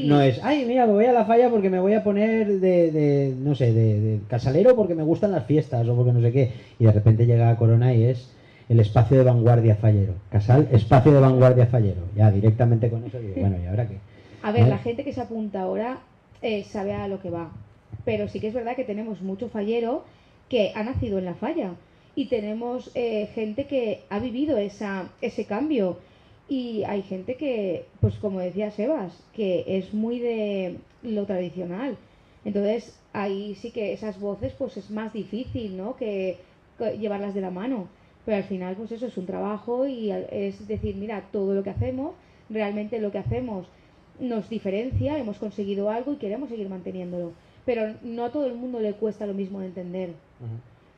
no es, ay, mira, me voy a la falla porque me voy a poner de casalero porque me gustan las fiestas o porque no sé qué. Y de repente llega a Corona y es el espacio de vanguardia fallero. Casal, espacio de vanguardia fallero. Ya directamente con eso digo, bueno, ¿y ahora qué? A ver, la gente que se apunta ahora sabe a lo que va. Pero sí que es verdad que tenemos mucho fallero que ha nacido en la falla y tenemos gente que ha vivido ese cambio, y hay gente que, pues como decía Sebas, que es muy de lo tradicional. Entonces ahí sí que esas voces pues es más difícil, ¿no?, que llevarlas de la mano, pero al final pues eso es un trabajo y es decir, mira, todo lo que hacemos, realmente lo que hacemos nos diferencia, hemos conseguido algo y queremos seguir manteniéndolo. Pero no a todo el mundo le cuesta lo mismo de entender.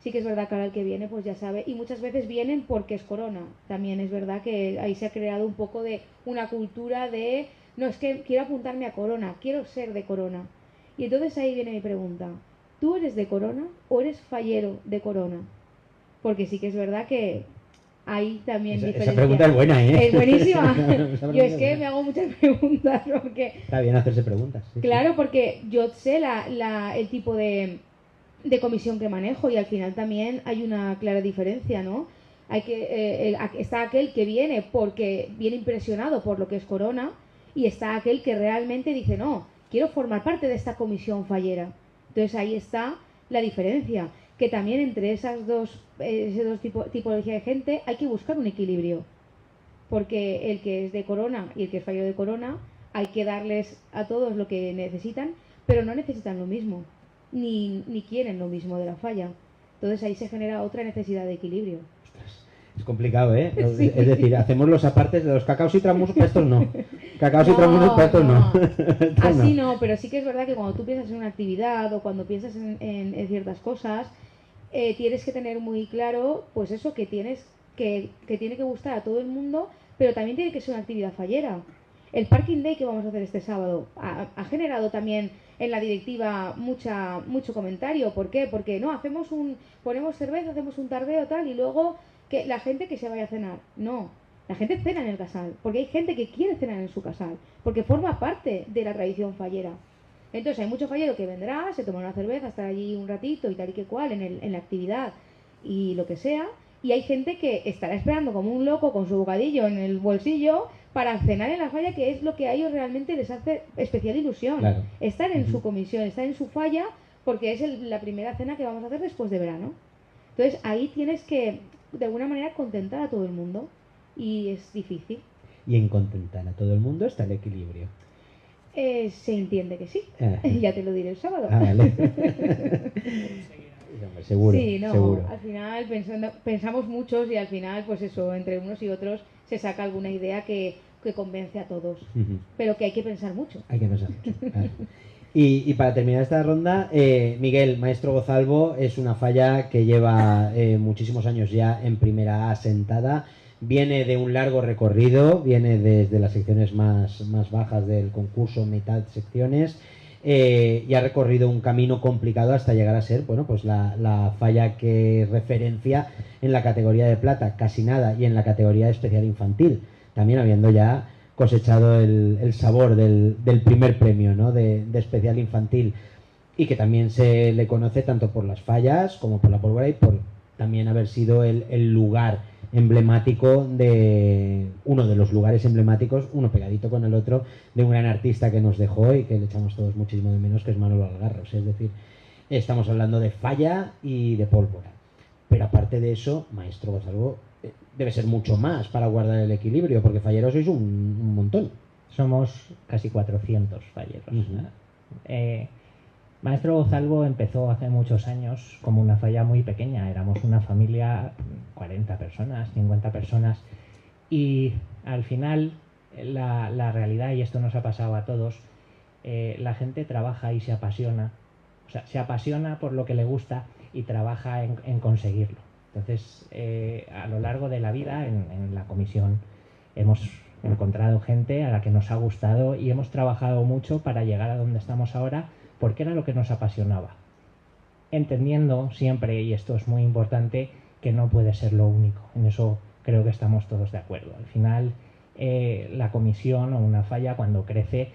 Sí que es verdad que ahora el que viene pues ya sabe, y muchas veces vienen porque es Corona. También es verdad que ahí se ha creado un poco de una cultura de, no, es que quiero apuntarme a Corona, quiero ser de Corona. Y entonces ahí viene mi pregunta, ¿tú eres de Corona o eres fallero de Corona? Porque sí que es verdad que hay también diferencia. Esa pregunta es buena, ¿eh? Es buenísima. Yo es que me hago muchas preguntas porque... Está bien hacerse preguntas. Sí, claro, porque yo sé el tipo de comisión que manejo y al final también hay una clara diferencia, ¿no? Está aquel que viene porque viene impresionado por lo que es Corona, y está aquel que realmente dice, no, quiero formar parte de esta comisión fallera. Entonces ahí está la diferencia, que también entre esas dos tipologías de gente hay que buscar un equilibrio, porque el que es de Corona y el que es fallero de Corona, hay que darles a todos lo que necesitan, pero no necesitan lo mismo, ni quieren lo mismo de la falla. Entonces ahí se genera otra necesidad de equilibrio. Es complicado, ¿eh? Sí. Es decir, hacemos los apartes de los cacaos y tramusos, para estos no. Cacaos y tramusos, para estos no. Estos Así no, pero sí que es verdad que cuando tú piensas en una actividad o cuando piensas en ciertas cosas, tienes que tener muy claro, pues eso, que tiene que gustar a todo el mundo, pero también tiene que ser una actividad fallera. El Parking Day que vamos a hacer este sábado ha generado también en la directiva mucho comentario. ¿Por qué? Porque no, ponemos cerveza, hacemos un tardeo tal, y luego que la gente que se vaya a cenar. No, la gente cena en el casal, porque hay gente que quiere cenar en su casal, porque forma parte de la tradición fallera. Entonces hay mucho fallero que vendrá, se tomará una cerveza, estará allí un ratito y tal y que cual en la actividad y lo que sea, y hay gente que estará esperando como un loco con su bocadillo en el bolsillo para cenar en la falla, que es lo que a ellos realmente les hace especial ilusión. Claro. Estar en su comisión, estar en su falla, porque es la primera cena que vamos a hacer después de verano. Entonces ahí tienes que, de alguna manera, contentar a todo el mundo, y es difícil. Y en contentar a todo el mundo está el equilibrio. Se entiende que sí. Ah. Ya te lo diré el sábado. Ah, vale. Seguro, Sí, no, seguro. al final pensamos muchos, y al final, pues eso, entre unos y otros se saca alguna idea que convence a todos. Ujú. Pero que hay que pensar mucho. Hay que pensar mucho. Claro. Y para terminar esta ronda, Miguel, Maestro Gozalbo es una falla que lleva muchísimos años ya en primera asentada. Viene de un largo recorrido, viene desde las secciones más bajas del concurso, mitad secciones, y ha recorrido un camino complicado hasta llegar a ser, bueno, pues la falla que referencia en la categoría de plata, casi nada, y en la categoría de especial infantil, también habiendo ya cosechado el sabor del primer premio, ¿no? de especial infantil, y que también se le conoce tanto por las fallas como por la pólvora, y por también haber sido el lugar emblemático uno de los lugares emblemáticos, uno pegadito con el otro, de un gran artista que nos dejó y que le echamos todos muchísimo de menos, que es Manolo Algarros. Es decir, estamos hablando de falla y de pólvora, pero aparte de eso, Maestro Gozalbo debe ser mucho más para guardar el equilibrio, porque falleros sois un montón. Somos casi 400 falleros. Uh-huh. Maestro Gozalbo empezó hace muchos años como una falla muy pequeña. Éramos una familia, 40 personas, 50 personas, y al final la realidad, y esto nos ha pasado a todos, la gente trabaja y se apasiona. O sea, se apasiona por lo que le gusta y trabaja en conseguirlo. Entonces, a lo largo de la vida, en la comisión, hemos encontrado gente a la que nos ha gustado y hemos trabajado mucho para llegar a donde estamos ahora, porque era lo que nos apasionaba. Entendiendo siempre, y esto es muy importante, que no puede ser lo único. En eso creo que estamos todos de acuerdo. Al final, la comisión o una falla, cuando crece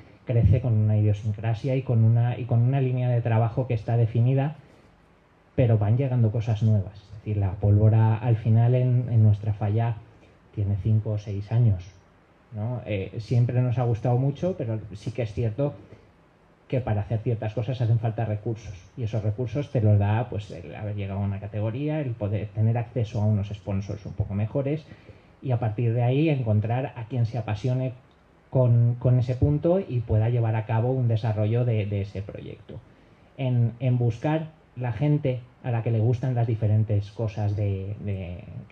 con una idiosincrasia y con una línea de trabajo que está definida, pero van llegando cosas nuevas. Es decir, la pólvora al final en nuestra falla tiene 5 o 6 años, ¿no? Siempre nos ha gustado mucho, pero sí que es cierto que para hacer ciertas cosas hacen falta recursos, y esos recursos te los da pues el haber llegado a una categoría, el poder tener acceso a unos sponsors un poco mejores, y a partir de ahí encontrar a quien se apasione con ese punto y pueda llevar a cabo un desarrollo de ese proyecto. En buscar la gente a la que le gustan las diferentes cosas que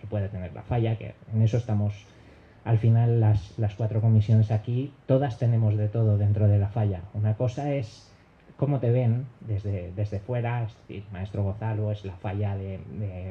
puede tener la falla, que en eso estamos. Al final las 4 comisiones aquí, todas tenemos de todo dentro de la falla. Una cosa es cómo te ven desde fuera, es decir, Maestro Gozalbo es la falla de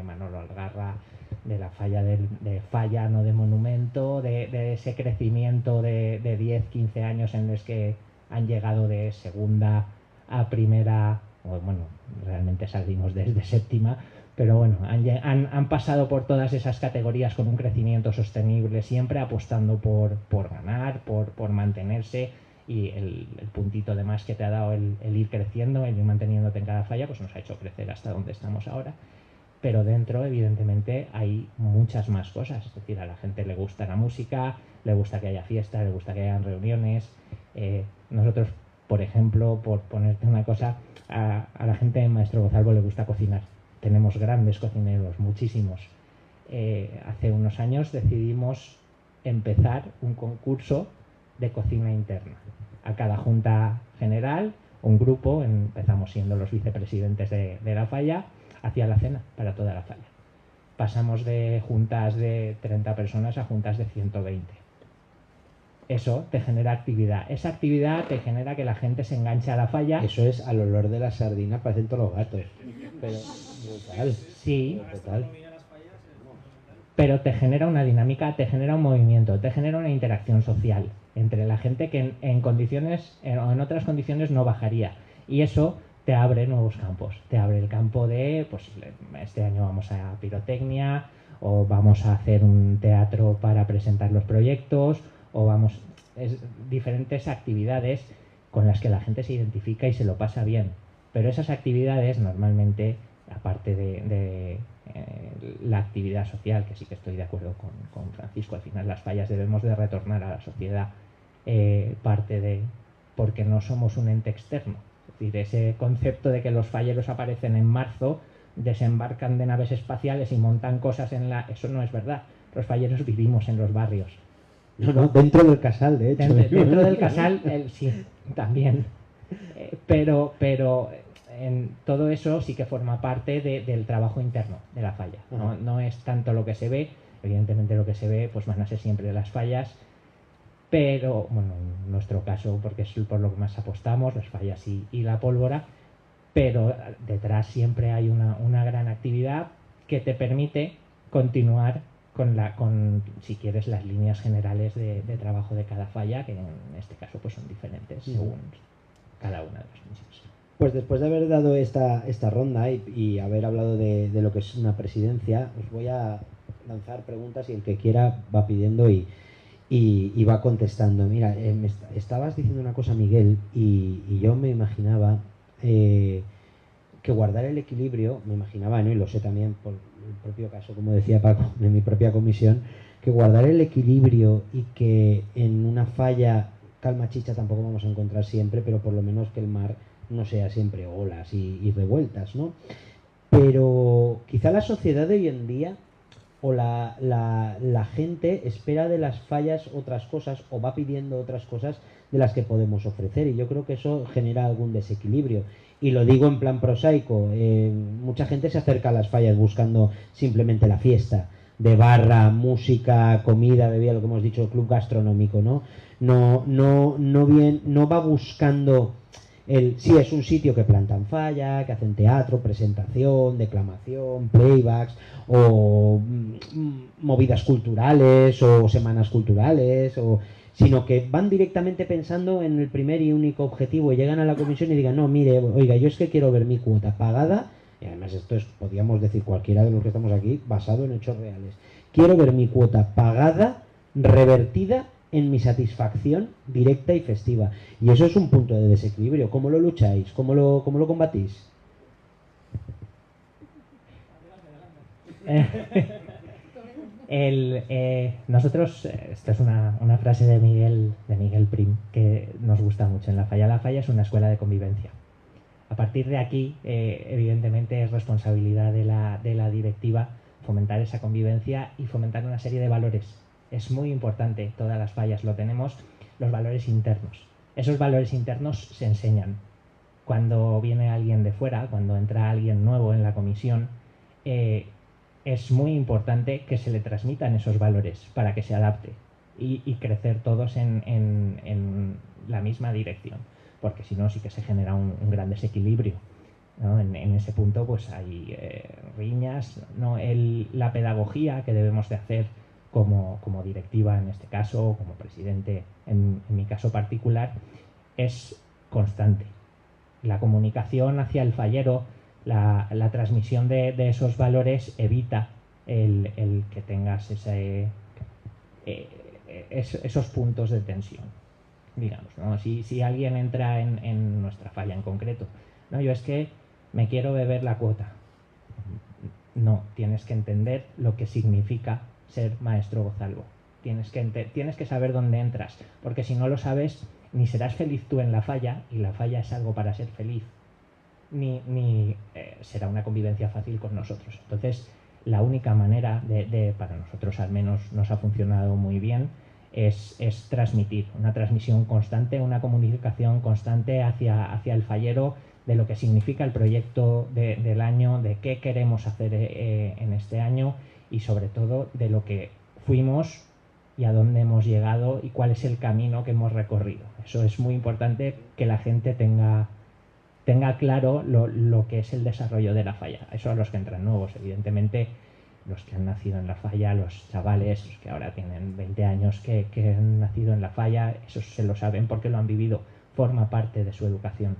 Manolo Algarra, de la falla de falla, no de monumento, de ese crecimiento de 10, 15 años en los que han llegado de segunda a primera, o bueno, realmente salimos desde séptima, pero bueno, han pasado por todas esas categorías con un crecimiento sostenible, siempre apostando por ganar, por mantenerse, y el puntito de más que te ha dado el ir creciendo, el ir manteniéndote en cada falla, pues nos ha hecho crecer hasta donde estamos ahora. pero dentro evidentemente hay muchas más cosas. Es decir, a la gente le gusta la música, le gusta que haya fiestas, le gusta que haya reuniones. Nosotros, por ejemplo, por ponerte una cosa, a la gente de Maestro Gozalvo le gusta cocinar. Tenemos grandes cocineros, muchísimos. Hace unos años decidimos empezar un concurso de cocina interna. A cada junta general, un grupo, empezamos siendo los vicepresidentes de la falla, hacía la cena para toda la falla. Pasamos de juntas de 30 personas a juntas de 120. Eso te genera actividad. Esa actividad te genera que la gente se enganche a la falla. Eso es al olor de la sardina, parecen todos los gatos. Pero brutal. Sí. Total. Pero te genera una dinámica, te genera un movimiento, te genera una interacción social entre la gente que en condiciones o en otras condiciones no bajaría. Y eso te abre nuevos campos. Te abre el campo de, pues este año vamos a pirotecnia, o vamos a hacer un teatro para presentar los proyectos, o diferentes actividades con las que la gente se identifica y se lo pasa bien. Pero esas actividades normalmente, aparte de la actividad social, que sí que estoy de acuerdo con Francisco, al final las fallas debemos de retornar a la sociedad, parte de porque no somos un ente externo. Es decir, ese concepto de que los falleros aparecen en marzo, desembarcan de naves espaciales y montan cosas eso no es verdad. Los falleros vivimos en los barrios. No, dentro del casal, de hecho. Dentro del casal, sí, también. Pero en todo eso sí que forma parte del trabajo interno de la falla. No es tanto lo que se ve, evidentemente lo que se ve pues van a ser siempre las fallas, pero bueno, en nuestro caso, porque es por lo que más apostamos, las fallas y la pólvora, pero detrás siempre hay una gran actividad que te permite continuar con si quieres, las líneas generales de trabajo de cada falla, que en este caso pues son diferentes según cada una de las misiones. Pues después de haber dado esta ronda y haber hablado de lo que es una presidencia, os voy a lanzar preguntas y el que quiera va pidiendo y va contestando. Mira, estabas diciendo una cosa, Miguel, y yo me imaginaba que guardar el equilibrio, me imaginaba, ¿no? Y lo sé también por el propio caso, como decía Paco, de mi propia comisión, que guardar el equilibrio y que en una falla, calma chicha tampoco vamos a encontrar siempre, pero por lo menos que el mar no sea siempre olas y revueltas, ¿no? Pero quizá la sociedad de hoy en día o la gente espera de las fallas otras cosas o va pidiendo otras cosas de las que podemos ofrecer, y yo creo que eso genera algún desequilibrio. Y lo digo en plan prosaico, mucha gente se acerca a las fallas buscando simplemente la fiesta, de barra, música, comida, bebida, lo que hemos dicho, club gastronómico, ¿no? No va buscando sí, es un sitio que plantan falla, que hacen teatro, presentación, declamación, playbacks, o movidas culturales, o semanas culturales, sino que van directamente pensando en el primer y único objetivo, y llegan a la comisión y digan, no, mire, oiga, yo es que quiero ver mi cuota pagada, y además esto es, podríamos decir cualquiera de los que estamos aquí, basado en hechos reales. Quiero ver mi cuota pagada, revertida en mi satisfacción directa y festiva. Y eso es un punto de desequilibrio. ¿Cómo lo lucháis? ¿Cómo lo combatís? Nosotros, esta es una frase de Miguel Prim que nos gusta mucho en la falla. La falla es una escuela de convivencia. A partir de aquí, evidentemente es responsabilidad de la directiva fomentar esa convivencia y fomentar una serie de valores. Es muy importante, todas las fallas lo tenemos, los valores internos. Esos valores internos se enseñan. Cuando viene alguien de fuera, cuando entra alguien nuevo en la comisión, es muy importante que se le transmitan esos valores para que se adapte y crecer todos en la misma dirección, porque si no sí que se genera un gran desequilibrio, ¿no? En ese punto pues hay riñas, ¿no? La pedagogía que debemos de hacer como directiva en este caso, como presidente en mi caso particular, es constante. La comunicación hacia el fallero, la transmisión de esos valores evita el que tengas esos puntos de tensión, digamos, ¿no? Si alguien entra en nuestra falla en concreto, no, yo es que me quiero beber la cuota, No, tienes que entender lo que significa ser maestro Gozalvo. Tienes que saber dónde entras, porque si no lo sabes, ni serás feliz tú en la falla, y la falla es algo para ser feliz, ni será una convivencia fácil con nosotros. Entonces, la única manera para nosotros al menos nos ha funcionado muy bien, es transmitir, una transmisión constante, una comunicación constante hacia el fallero de lo que significa el proyecto del año, de qué queremos hacer en este año y sobre todo de lo que fuimos y a dónde hemos llegado y cuál es el camino que hemos recorrido. Eso es muy importante, que la gente tenga claro lo que es el desarrollo de la falla. Eso a los que entran nuevos, evidentemente, los que han nacido en la falla, los chavales, los que ahora tienen 20 años que han nacido en la falla, eso se lo saben porque lo han vivido, forma parte de su educación,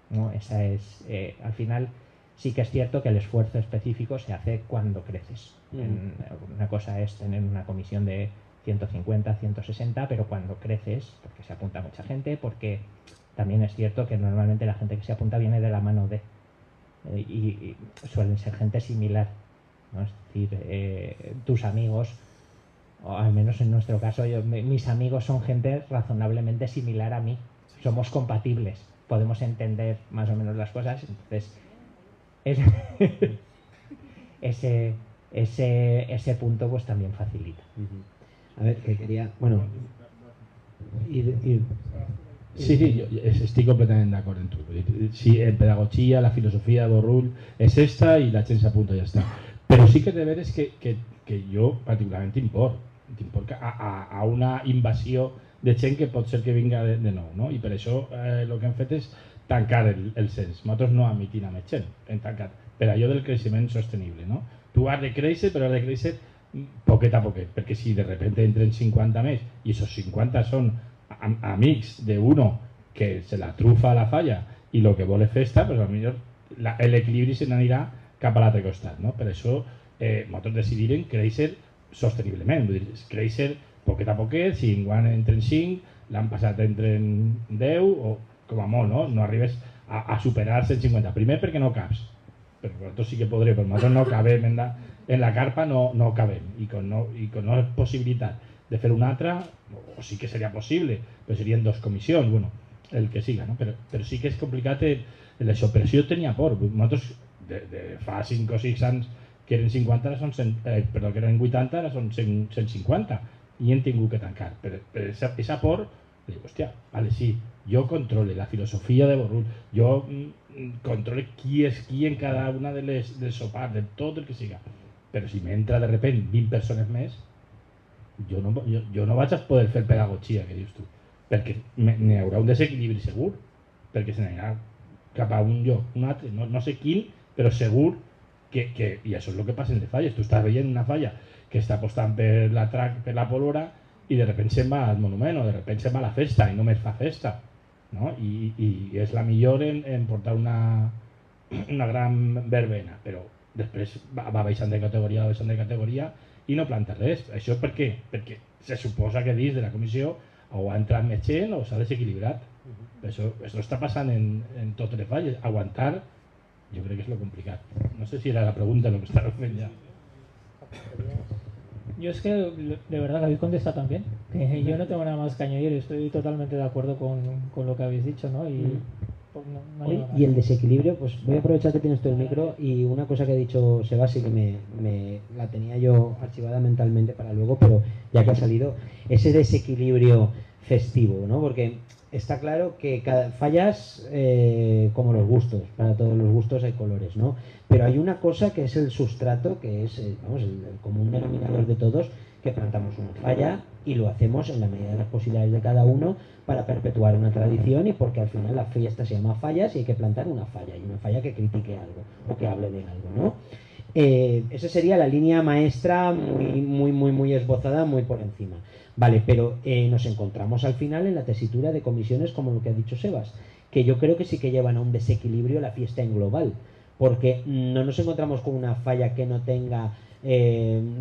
¿no? Esa es, al final sí que es cierto que el esfuerzo específico se hace cuando creces. Una cosa es tener una comisión de 150, 160, pero cuando creces, porque se apunta mucha gente, porque también es cierto que normalmente la gente que se apunta viene de la mano de, y suelen ser gente similar, ¿no? Es decir, tus amigos, o al menos en nuestro caso, mis amigos son gente razonablemente similar a mí, somos compatibles, podemos entender más o menos las cosas, entonces ese punto pues también facilita. A ver, que quería, bueno, Sí, yo estoy completamente de acuerdo en tu. Sí, en pedagogía, la filosofía de Borrull es esta y la gent s'apunta i ja està. Però sí que de veres que jo particularment import a una invasió de gent que pot ser que vinga de nou, no? I per això el que hem fet és tancar el cens. Nosaltres no admitim a més gent, hem tancat. Per allò del creixement sostenible, no? Tu has de créixer, però has de créixer poquet a poquet, perquè si de repente entren 50 més i esos 50 són amics de uno que se la trufa a la falla i lo que vol és festa, pues potser l'equilibri se n'anirà cap a l'altre costat, no? Per això nosaltres decidirem créixer sosteniblement, vull dir, créixer poquet a poquet, si enguany entren 5, l'han passat entren 10 o com a molt, no? No arribes a superar 150, primer perquè no caps, perquè nosaltres sí que podrem, però nosaltres no cabem en la carpa, no cabem, i quan no és possibilitat de fer una altra, o sí que seria possible, però serien 2 comissions, bueno, el que siga, no? Però sí que és complicat això, per això tenia por. Nosaltres, de fa 5 o 6 anys que eren 50, ara són que eren 80, ara són 150, i hem tingut que tancar. Per esa por, dic, hòstia, vale, sí, jo controle la filosofia de Borrull, jo controle qui és qui en cada una dels sopars, de tot el que siga, però si m'entra de repente 20 persones més, jo no vaig a poder fer pedagogia, que dius tu, perquè n'hi haurà un desequilibri segur, perquè se n'anirà cap a un lloc, un altre, no sé quin, però segur que i això és el que passa en les falles. Tu estàs veient una falla que està apostant per la pólvora i de repente se'n va al monument o de repente se'n va a la festa i només fa festa, no? I és la millor en portar una gran verbena, però després va baixant de categoria i no planta res. Això per què? Perquè se suposa que dins de la comissió o ha entrat més gent o s'ha desequilibrat. Això està passant en totes les falles. Aguantar, jo crec que és lo complicat. No sé si era la pregunta lo que estava fent ja. Yo es que de verdad habéis contestado también. Yo no tengo nada más que añadir, estoy totalmente de acuerdo con lo que habéis dicho, ¿no? Y, pues, Oye, y el desequilibrio, pues voy a aprovechar que tienes tú el micro y una cosa que ha dicho Sebas y que me la tenía yo archivada mentalmente para luego, pero ya que ha salido, ese desequilibrio festivo, ¿no? Porque está claro que cada fallas como los gustos, para todos los gustos hay colores, ¿no? Pero hay una cosa que es el sustrato, que es vamos, el común denominador de todos, que plantamos una falla y lo hacemos en la medida de las posibilidades de cada uno para perpetuar una tradición y porque al final la fiesta se llama fallas y hay que plantar una falla, y una falla que critique algo o que hable de algo, ¿no? Esa sería la línea maestra muy esbozada, muy por encima. Vale, pero nos encontramos al final en la tesitura de comisiones como lo que ha dicho Sebas, que yo creo que sí que llevan a un desequilibrio la fiesta en global, porque no nos encontramos con una falla que no tenga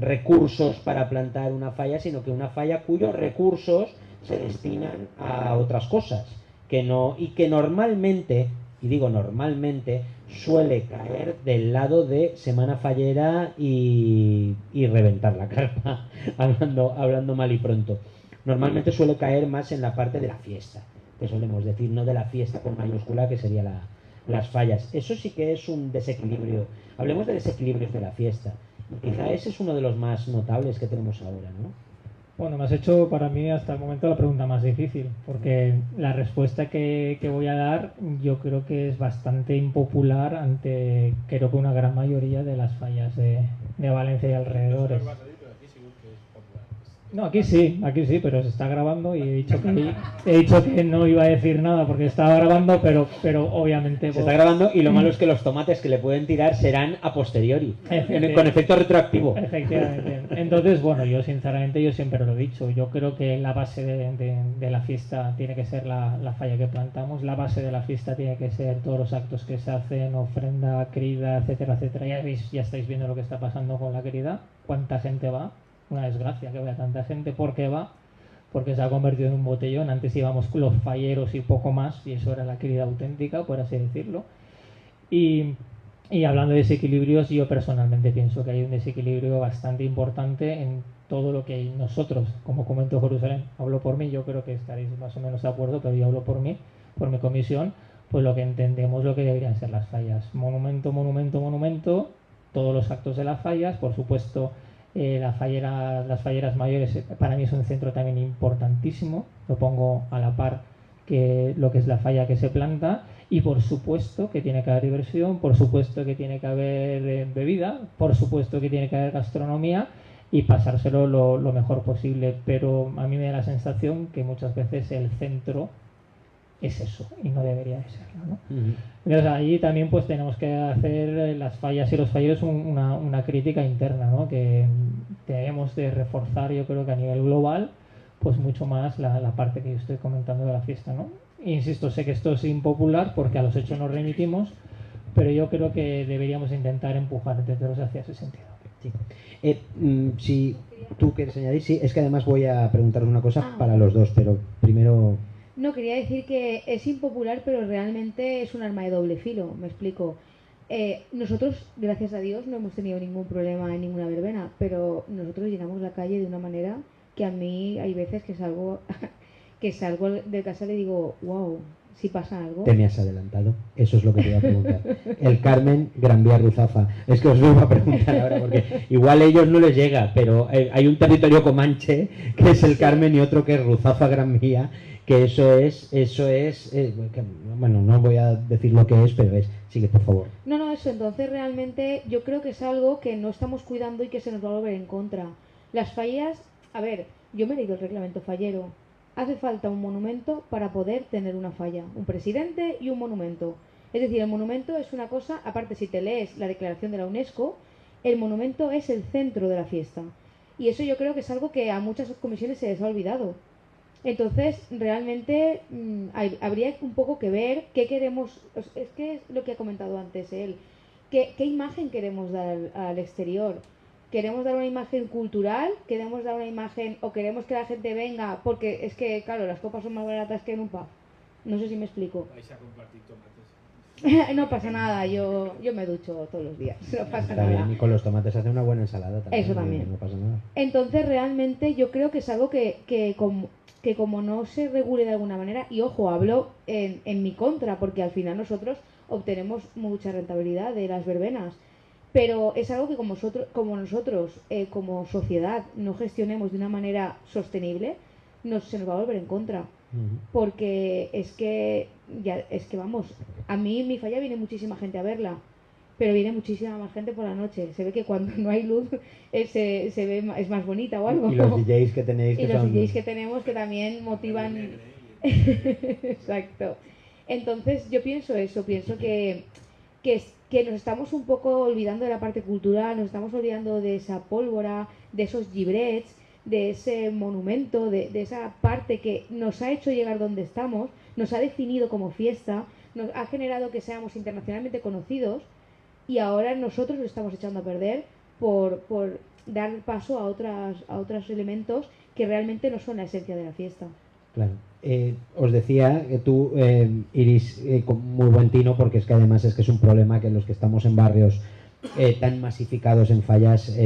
recursos para plantar una falla, sino que una falla cuyos recursos se destinan a otras cosas, y que normalmente y digo normalmente, suele caer del lado de semana fallera y reventar la carpa, hablando mal y pronto. Normalmente suele caer más en la parte de la fiesta, que solemos decir, no de la fiesta con mayúscula, que sería las fallas. Eso sí que es un desequilibrio. Hablemos de desequilibrios de la fiesta. Quizá ese es uno de los más notables que tenemos ahora, ¿no? Bueno, me has hecho para mí hasta el momento la pregunta más difícil, porque la respuesta que voy a dar yo creo que es bastante impopular ante, creo que una gran mayoría de las fallas de Valencia y alrededores. No, aquí sí, pero se está grabando y he dicho que no iba a decir nada porque estaba grabando, pero obviamente... Se está grabando y lo malo es que los tomates que le pueden tirar serán a posteriori, con efecto retroactivo. Efectivamente. Entonces, bueno, yo sinceramente yo siempre lo he dicho, yo creo que la base de la fiesta tiene que ser la falla que plantamos, la base de la fiesta tiene que ser todos los actos que se hacen, ofrenda, crida, etcétera, etcétera. Ya estáis viendo lo que está pasando con la crida, cuánta gente va. Una desgracia que vaya tanta gente. ¿Por qué va? Porque se ha convertido en un botellón. Antes íbamos los falleros y poco más, y eso era la crida auténtica, por así decirlo. Y hablando de desequilibrios, yo personalmente pienso que hay un desequilibrio bastante importante en todo lo que nosotros, como comentó Jerusalén, hablo por mí, yo creo que estaréis más o menos de acuerdo, pero yo hablo por mí, por mi comisión, pues lo que entendemos lo que deberían ser las fallas. Monumento, monumento, monumento, todos los actos de las fallas, por supuesto. Las falleras mayores para mí es un centro también importantísimo, lo pongo a la par que lo que es la falla que se planta, y por supuesto que tiene que haber diversión, por supuesto que tiene que haber bebida, por supuesto que tiene que haber gastronomía y pasárselo lo mejor posible, pero a mí me da la sensación que muchas veces el centro es eso y no debería de serlo, ¿no? Entonces ahí también pues tenemos que hacer las fallas y los falleros una crítica interna, ¿no? Que debemos de reforzar, yo creo que a nivel global, pues mucho más la parte que yo estoy comentando de la fiesta, ¿no? Insisto, sé que esto es impopular porque a los hechos nos remitimos, pero yo creo que deberíamos intentar empujar desde los hacia ese sentido. Sí. Si tú quieres añadir, sí, es que además voy a preguntar una cosa para los dos, pero primero... No, quería decir que es impopular, pero realmente es un arma de doble filo, me explico. Nosotros, gracias a Dios, no hemos tenido ningún problema en ninguna verbena, pero nosotros llenamos la calle de una manera que a mí hay veces que salgo de casa y le digo, wow, si pasa algo. Te me has adelantado, eso es lo que te iba a preguntar. El Carmen, Gran Vía, Ruzafa. Es que os lo iba a preguntar ahora, porque igual a ellos no les llega, pero hay un territorio comanche que es el Carmen y otro que es Ruzafa, Gran Vía, que eso es bueno, no voy a decir lo que es, pero sigue, por favor. No, eso, entonces realmente yo creo que es algo que no estamos cuidando y que se nos va a volver en contra. Las fallas, a ver, yo me he leído el reglamento fallero. Hace falta un monumento para poder tener una falla, un presidente y un monumento. Es decir, el monumento es una cosa, aparte si te lees la declaración de la UNESCO, el monumento es el centro de la fiesta. Y eso yo creo que es algo que a muchas comisiones se les ha olvidado. Entonces, realmente habría un poco que ver qué queremos, es que es lo que ha comentado antes él, qué imagen queremos dar al exterior. ¿Queremos dar una imagen cultural? ¿Queremos dar una imagen o queremos que la gente venga? Porque es que, claro, las copas son más baratas que en un pub. No sé si me explico. ¿Vais a compartir tomates? No pasa nada, yo me ducho todos los días, no pasa Está nada. bien, y con los tomates hace una buena ensalada también. Eso también. No pasa nada. Entonces, realmente yo creo que es algo que como no se regule de alguna manera, y ojo, hablo en mi contra, porque al final nosotros obtenemos mucha rentabilidad de las verbenas, pero es algo que como nosotros como sociedad no gestionemos de una manera sostenible, se nos va a volver en contra. Porque es que vamos, a mí en mi falla viene muchísima gente a verla, pero viene muchísima más gente por la noche. Se ve que cuando no hay luz se ve es más bonita o algo. Y los DJs que tenéis los DJs que tenemos que también motivan. Exacto. Entonces yo pienso que nos estamos un poco olvidando de la parte cultural, nos estamos olvidando de esa pólvora, de esos gibrets, de ese monumento, de esa parte que nos ha hecho llegar donde estamos, nos ha definido como fiesta, nos ha generado que seamos internacionalmente conocidos, y ahora nosotros lo estamos echando a perder por dar paso a otros elementos que realmente no son la esencia de la fiesta. Claro. os decía que tú, Iris, con muy buen tino, porque es que además es que es un problema que los que estamos en barrios tan masificados en fallas,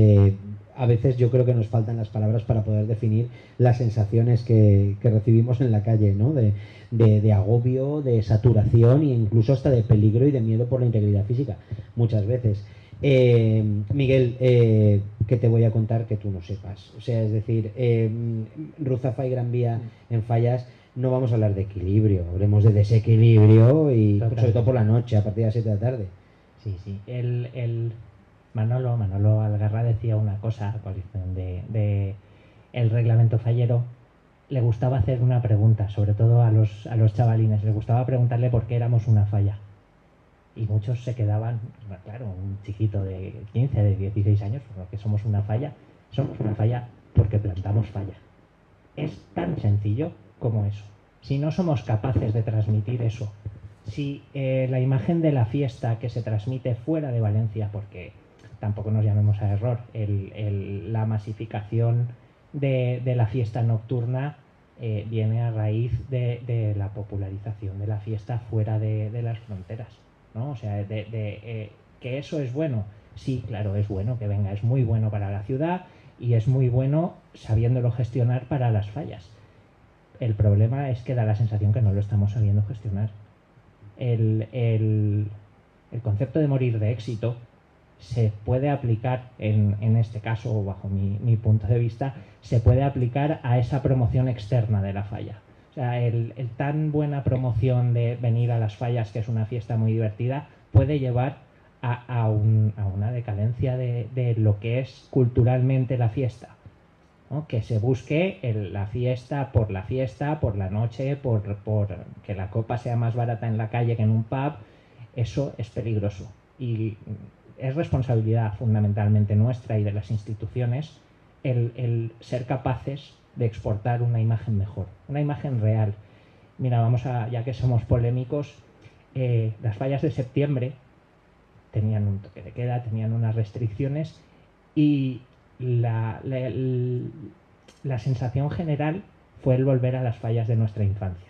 a veces yo creo que nos faltan las palabras para poder definir las sensaciones que recibimos en la calle, ¿no? De agobio, de saturación e incluso hasta de peligro y de miedo por la integridad física, muchas veces. Miguel, ¿qué te voy a contar que tú no sepas? O sea, es decir, Ruzafa y Gran Vía en fallas, no vamos a hablar de equilibrio, hablemos de desequilibrio y sobre todo por la noche, a partir de las 7 de la tarde. Sí, sí. Manolo Algarra decía una cosa a coalición de el reglamento fallero. Le gustaba hacer una pregunta, sobre todo a los chavalines, le gustaba preguntarle por qué éramos una falla. Y muchos se quedaban, claro, un chiquito de 15, de 16 años, porque somos una falla porque plantamos falla. Es tan sencillo como eso. Si no somos capaces de transmitir eso, si la imagen de la fiesta que se transmite fuera de Valencia, porque tampoco nos llamemos a error, la masificación de la fiesta nocturna viene a raíz de la popularización de la fiesta fuera de las fronteras, ¿no? O sea, que eso es bueno. Sí, claro, es bueno que venga, es muy bueno para la ciudad y es muy bueno sabiéndolo gestionar para las fallas. El problema es que da la sensación que no lo estamos sabiendo gestionar. El concepto de morir de éxito se puede aplicar, en este caso, bajo mi punto de vista, se puede aplicar a esa promoción externa de la falla. O sea, el tan buena promoción de venir a las fallas, que es una fiesta muy divertida, puede llevar a una decadencia de lo que es culturalmente la fiesta, ¿no? Que se busque la fiesta, por la noche, por que la copa sea más barata en la calle que en un pub. Eso es peligroso y es responsabilidad fundamentalmente nuestra y de las instituciones el ser capaces de exportar una imagen mejor, una imagen real. Mira, ya que somos polémicos, las fallas de septiembre tenían un toque de queda, tenían unas restricciones y la sensación general fue el volver a las fallas de nuestra infancia.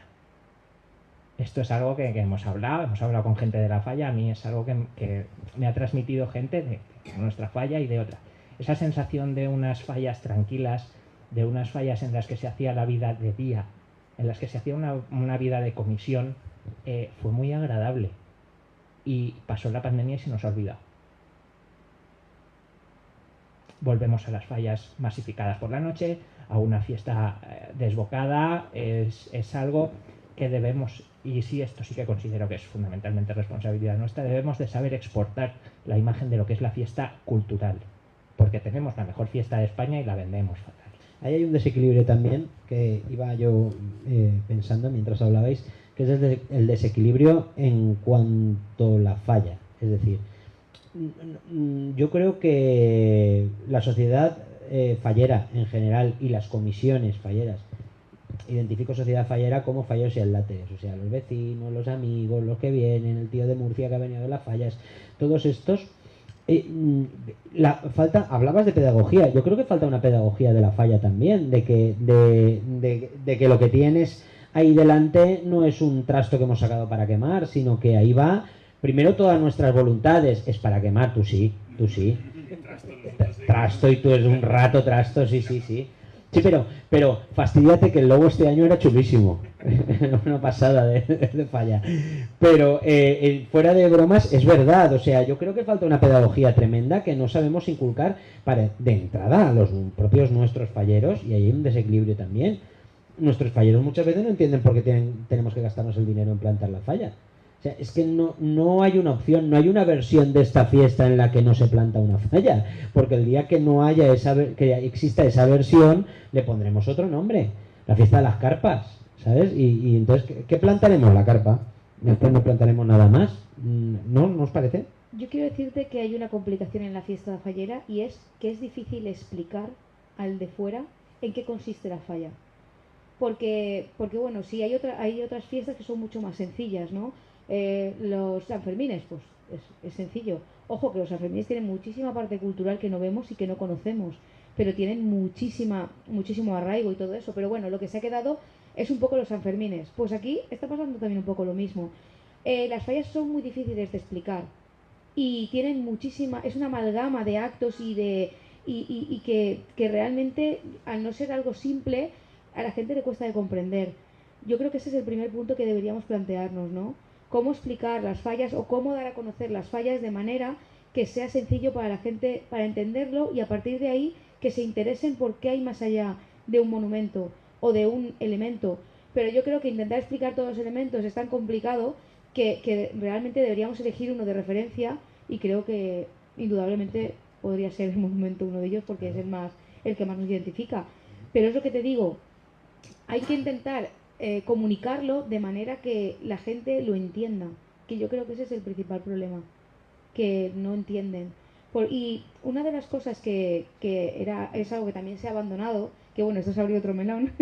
Esto es algo que hemos hablado con gente de la falla. A mí es algo que me ha transmitido gente de nuestra falla y de otra. Esa sensación de unas fallas tranquilas, de unas fallas en las que se hacía la vida de día, en las que se hacía una vida de comisión, fue muy agradable. Y pasó la pandemia y se nos ha olvidado. Volvemos a las fallas masificadas por la noche, a una fiesta desbocada. Es algo que debemos, y sí, esto sí que considero que es fundamentalmente responsabilidad nuestra, debemos de saber exportar la imagen de lo que es la fiesta cultural, porque tenemos la mejor fiesta de España y la vendemos fatal. Ahí hay un desequilibrio también que iba yo pensando mientras hablabais, que es el desequilibrio en cuanto a la falla. Es decir, yo creo que la sociedad fallera en general y las comisiones falleras, identifico sociedad fallera como fallos y atlates, o sea, los vecinos, los amigos, los que vienen, el tío de Murcia que ha venido de las fallas, todos estos. Hablabas de pedagogía, yo creo que falta una pedagogía de la falla también, de que lo que tienes ahí delante no es un trasto que hemos sacado para quemar, sino que ahí va, primero todas nuestras voluntades, es para quemar, tú sí. Trasto, y tú eres un rato trasto, sí. Sí, pero fastidiate que el logo este año era chulísimo. Una pasada de falla. Pero fuera de bromas, es verdad. O sea, yo creo que falta una pedagogía tremenda que no sabemos inculcar de entrada a los propios nuestros falleros, y ahí hay un desequilibrio también. Nuestros falleros muchas veces no entienden por qué tenemos que gastarnos el dinero en plantar la falla. O sea, es que no hay una opción, no hay una versión de esta fiesta en la que no se planta una falla, porque el día que no haya que exista esa versión, le pondremos otro nombre, la fiesta de las carpas, ¿sabes? Y entonces, ¿qué plantaremos? La carpa. Después no plantaremos nada más. ¿No os parece? Yo quiero decirte que hay una complicación en la fiesta fallera, y es que es difícil explicar al de fuera en qué consiste la falla. Porque bueno, sí, hay otras fiestas que son mucho más sencillas, ¿no? Los Sanfermines, pues es sencillo. Ojo que los Sanfermines tienen muchísima parte cultural que no vemos y que no conocemos, pero tienen muchísimo arraigo y todo eso. Pero bueno, lo que se ha quedado es un poco los Sanfermines. Pues aquí está pasando también un poco lo mismo. Las fallas son muy difíciles de explicar y tienen muchísima, es una amalgama de actos y que realmente, al no ser algo simple, a la gente le cuesta de comprender. Yo creo que ese es el primer punto que deberíamos plantearnos, ¿no? Cómo explicar las fallas o cómo dar a conocer las fallas de manera que sea sencillo para la gente para entenderlo y a partir de ahí que se interesen por qué hay más allá de un monumento o de un elemento. Pero yo creo que intentar explicar todos los elementos es tan complicado que realmente deberíamos elegir uno de referencia y creo que indudablemente podría ser el monumento uno de ellos porque es el que más nos identifica. Pero es lo que te digo, hay que intentar comunicarlo de manera que la gente lo entienda, que yo creo que ese es el principal problema, que no entienden. Y una de las cosas es algo que también se ha abandonado, que bueno, esto se abrió otro melón,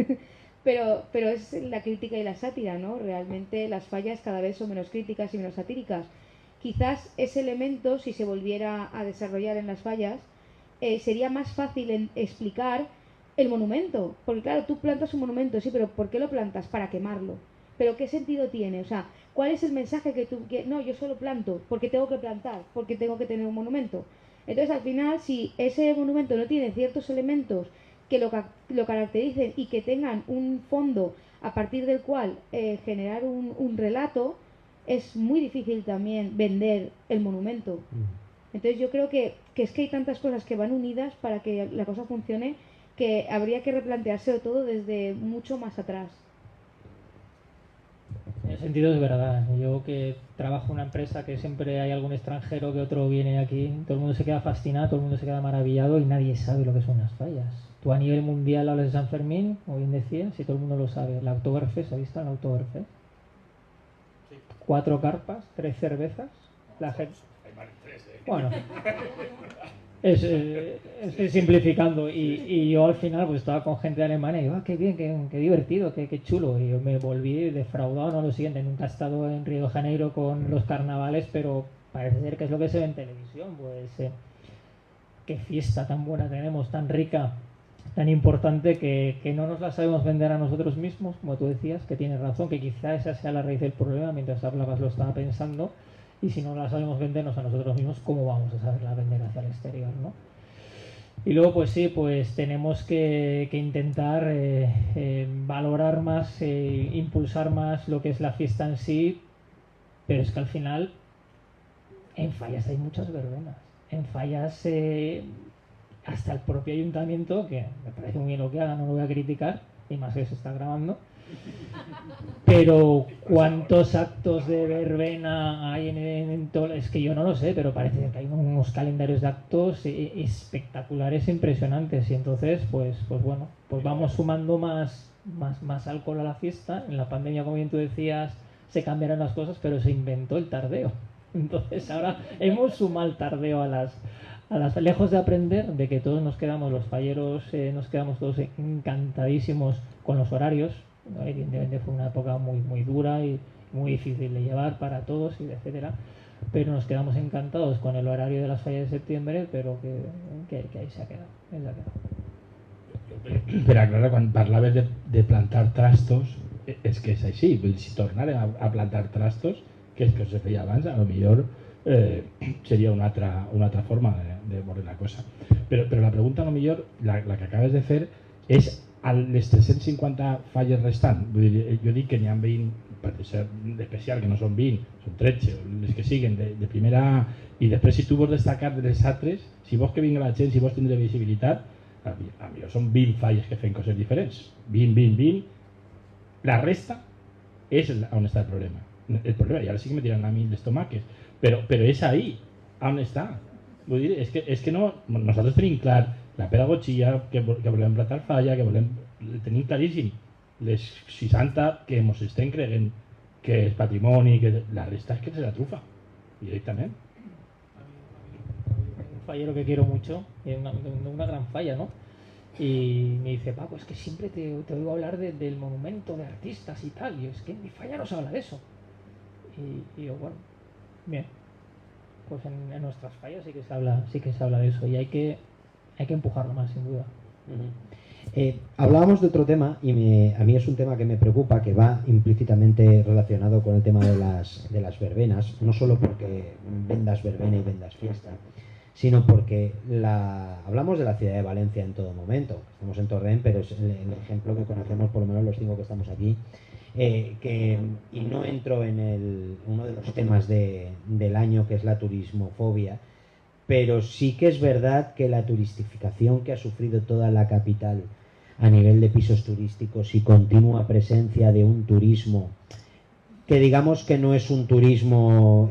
pero es la crítica y la sátira, ¿no? Realmente las fallas cada vez son menos críticas y menos satíricas. Quizás ese elemento, si se volviera a desarrollar en las fallas, sería más fácil explicar el monumento. Porque claro, tú plantas un monumento, sí, pero ¿por qué lo plantas? Para quemarlo. ¿Pero qué sentido tiene? O sea, ¿cuál es el mensaje que tú quieres? No, yo solo planto, porque tengo que plantar, porque tengo que tener un monumento. Entonces, al final, si ese monumento no tiene ciertos elementos que lo caractericen y que tengan un fondo a partir del cual generar un relato, es muy difícil también vender el monumento. Entonces yo creo que es que hay tantas cosas que van unidas para que la cosa funcione que habría que replantearse todo desde mucho más atrás. En ese sentido es verdad. Yo que trabajo en una empresa que siempre hay algún extranjero que otro viene aquí, todo el mundo se queda fascinado, todo el mundo se queda maravillado y nadie sabe lo que son las fallas. Tú a nivel mundial hablas de San Fermín, como bien decías, y todo el mundo lo sabe. La Oktoberfest, ¿has visto la Oktoberfest? Sí. 4 carpas, 3 cervezas. La gente... Hay más de 3, Bueno, estoy simplificando y yo al final pues estaba con gente de Alemania y digo, qué bien, qué divertido, qué chulo, y yo me volví defraudado, no lo siguiente, nunca he estado en Río de Janeiro con los carnavales, pero parece ser que es lo que se ve en televisión, pues qué fiesta tan buena tenemos, tan rica, tan importante que no nos la sabemos vender a nosotros mismos, como tú decías, que tienes razón, que quizá esa sea la raíz del problema, mientras hablabas lo estaba pensando. Y si no la sabemos vendernos a nosotros mismos, ¿cómo vamos a saberla vender hacia el exterior, ¿no? Y luego, pues sí, pues tenemos que intentar valorar más, impulsar más lo que es la fiesta en sí, pero es que al final en fallas hay muchas verbenas. En fallas hasta el propio ayuntamiento, que me parece muy bien lo que haga, no lo voy a criticar, y más que se está grabando, pero cuántos actos de verbena hay en todo, es que yo no lo sé, pero parece que hay unos calendarios de actos espectaculares, impresionantes, y entonces pues bueno, pues vamos sumando más alcohol a la fiesta. En la pandemia, como bien tú decías, se cambiaron las cosas, pero se inventó el tardeo, entonces ahora hemos sumado el tardeo a las lejos de aprender de que todos nos quedamos, los falleros nos quedamos todos encantadísimos con los horarios. Evidentemente fue una época muy dura y muy difícil de llevar para todos, y etcétera, pero nos quedamos encantados con el horario de las fallas de septiembre, pero que ahí se ha quedado. Però clar, quan parlaves de plantar trastos, és que és així, si tornaren a plantar trastos, que és que se feia abans, a lo millor seria una altra forma de veure la cosa. Però la pregunta, a lo millor, la que acabes de fer, és a les 350 falles restants. Vull dir, jo dic que n'hi ha 20, per ser especial, que no són 20, són 13, les que siguen de primera A, i després si tu vols destacar de les altres, si vols que vingui la gent, si vols tindre visibilitat, a millor són 20 falles que fem coses diferents, 20, la resta és on està el problema. El problema, i ara sí que me tiran a mi les tomaques, però és ahí on està. Vull dir, és que no, nosaltres tenim clar la pedagogia, que volem plantar falla, que volem, tenim claríssim les 60 que ens estem creient que és patrimoni, que la resta és que se la trufa directament. Un fallero que quiero mucho, una gran falla, ¿no? Y me dice, Paco, es que siempre te oigo hablar del monumento, de artistas y tal, y es que en mi falla no se habla de eso. Y yo, bueno, bien, pues en nuestras fallas sí que se habla de eso, y hay que empujarlo más, sin duda. Hablábamos de otro tema y a mí es un tema que me preocupa, que va implícitamente relacionado con el tema de las verbenas, no solo porque vendas verbena y vendas fiesta, sino porque hablamos de la ciudad de Valencia en todo momento. Estamos en Torrent, pero es el ejemplo que conocemos por lo menos los 5 que estamos aquí. Y no entro en uno de los temas del año, que es la turismofobia, pero sí que es verdad que la turistificación que ha sufrido toda la capital a nivel de pisos turísticos y continua presencia de un turismo que digamos que no es un turismo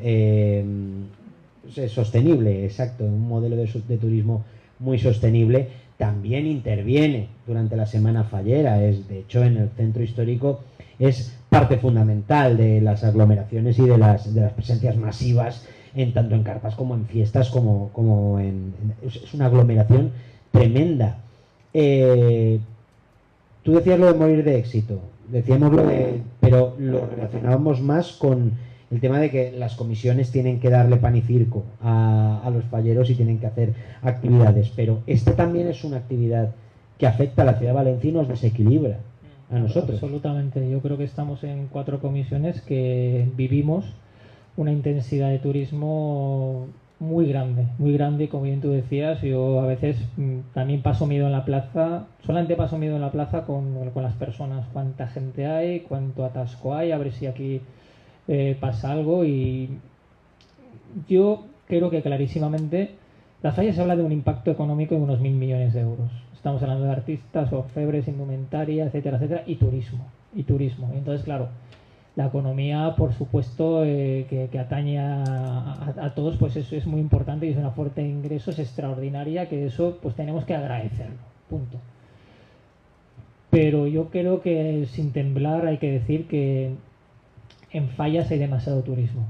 sostenible, exacto, un modelo de turismo muy sostenible, también interviene durante la semana fallera. De hecho, en el centro histórico es parte fundamental de las aglomeraciones y de las presencias masivas, tanto en carpas como en fiestas, es una aglomeración tremenda. Tú decías lo de morir de éxito, decíamos pero lo relacionábamos más con el tema de que las comisiones tienen que darle pan y circo a los falleros y tienen que hacer actividades, pero esta también es una actividad que afecta a la ciudad de Valencia y nos desequilibra a nosotros. Absolutamente, yo creo que estamos en 4 comisiones que vivimos una intensidad de turismo muy grande, como bien tú decías. Yo a veces también paso miedo en la plaza, solamente paso miedo en la plaza con las personas, cuánta gente hay, cuánto atasco hay, a ver si aquí pasa algo. Y yo creo que clarísimamente la falla se habla de un impacto económico de unos 1.000 millones de euros. Estamos hablando de artistas, orfebres, indumentaria, etcétera, etcétera, y turismo. Y entonces, claro, la economía, por supuesto, que atañe a todos, pues eso es muy importante y es una fuente de ingresos extraordinaria, que eso pues tenemos que agradecerlo, punto. Pero yo creo que sin temblar hay que decir que en Fallas hay demasiado turismo.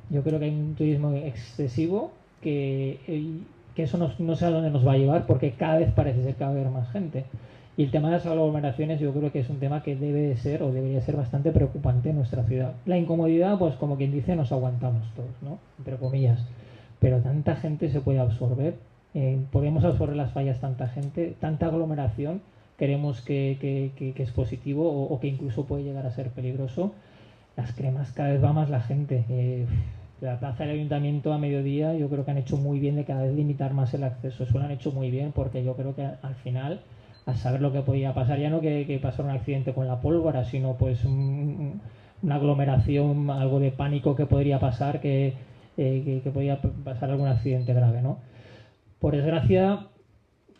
Yo creo que hay un turismo excesivo que eso no sé a dónde nos va a llevar, porque cada vez parece ser que va a haber más gente. Y el tema de las aglomeraciones yo creo que es un tema que debe de ser o debería ser bastante preocupante en nuestra ciudad. La incomodidad, pues como quien dice, nos aguantamos todos, ¿no? Entre comillas. Pero tanta gente se puede absorber. Podemos absorber las fallas tanta gente, tanta aglomeración. Creemos que es positivo o que incluso puede llegar a ser peligroso. Las cremas, cada vez va más la gente. La plaza del ayuntamiento a mediodía yo creo que han hecho muy bien de cada vez limitar más el acceso. Eso lo han hecho muy bien, porque yo creo que al final, a saber lo que podía pasar, ya no que pasara un accidente con la pólvora, sino pues una aglomeración, algo de pánico que podría pasar, que podía pasar algún accidente grave, ¿no? Por desgracia,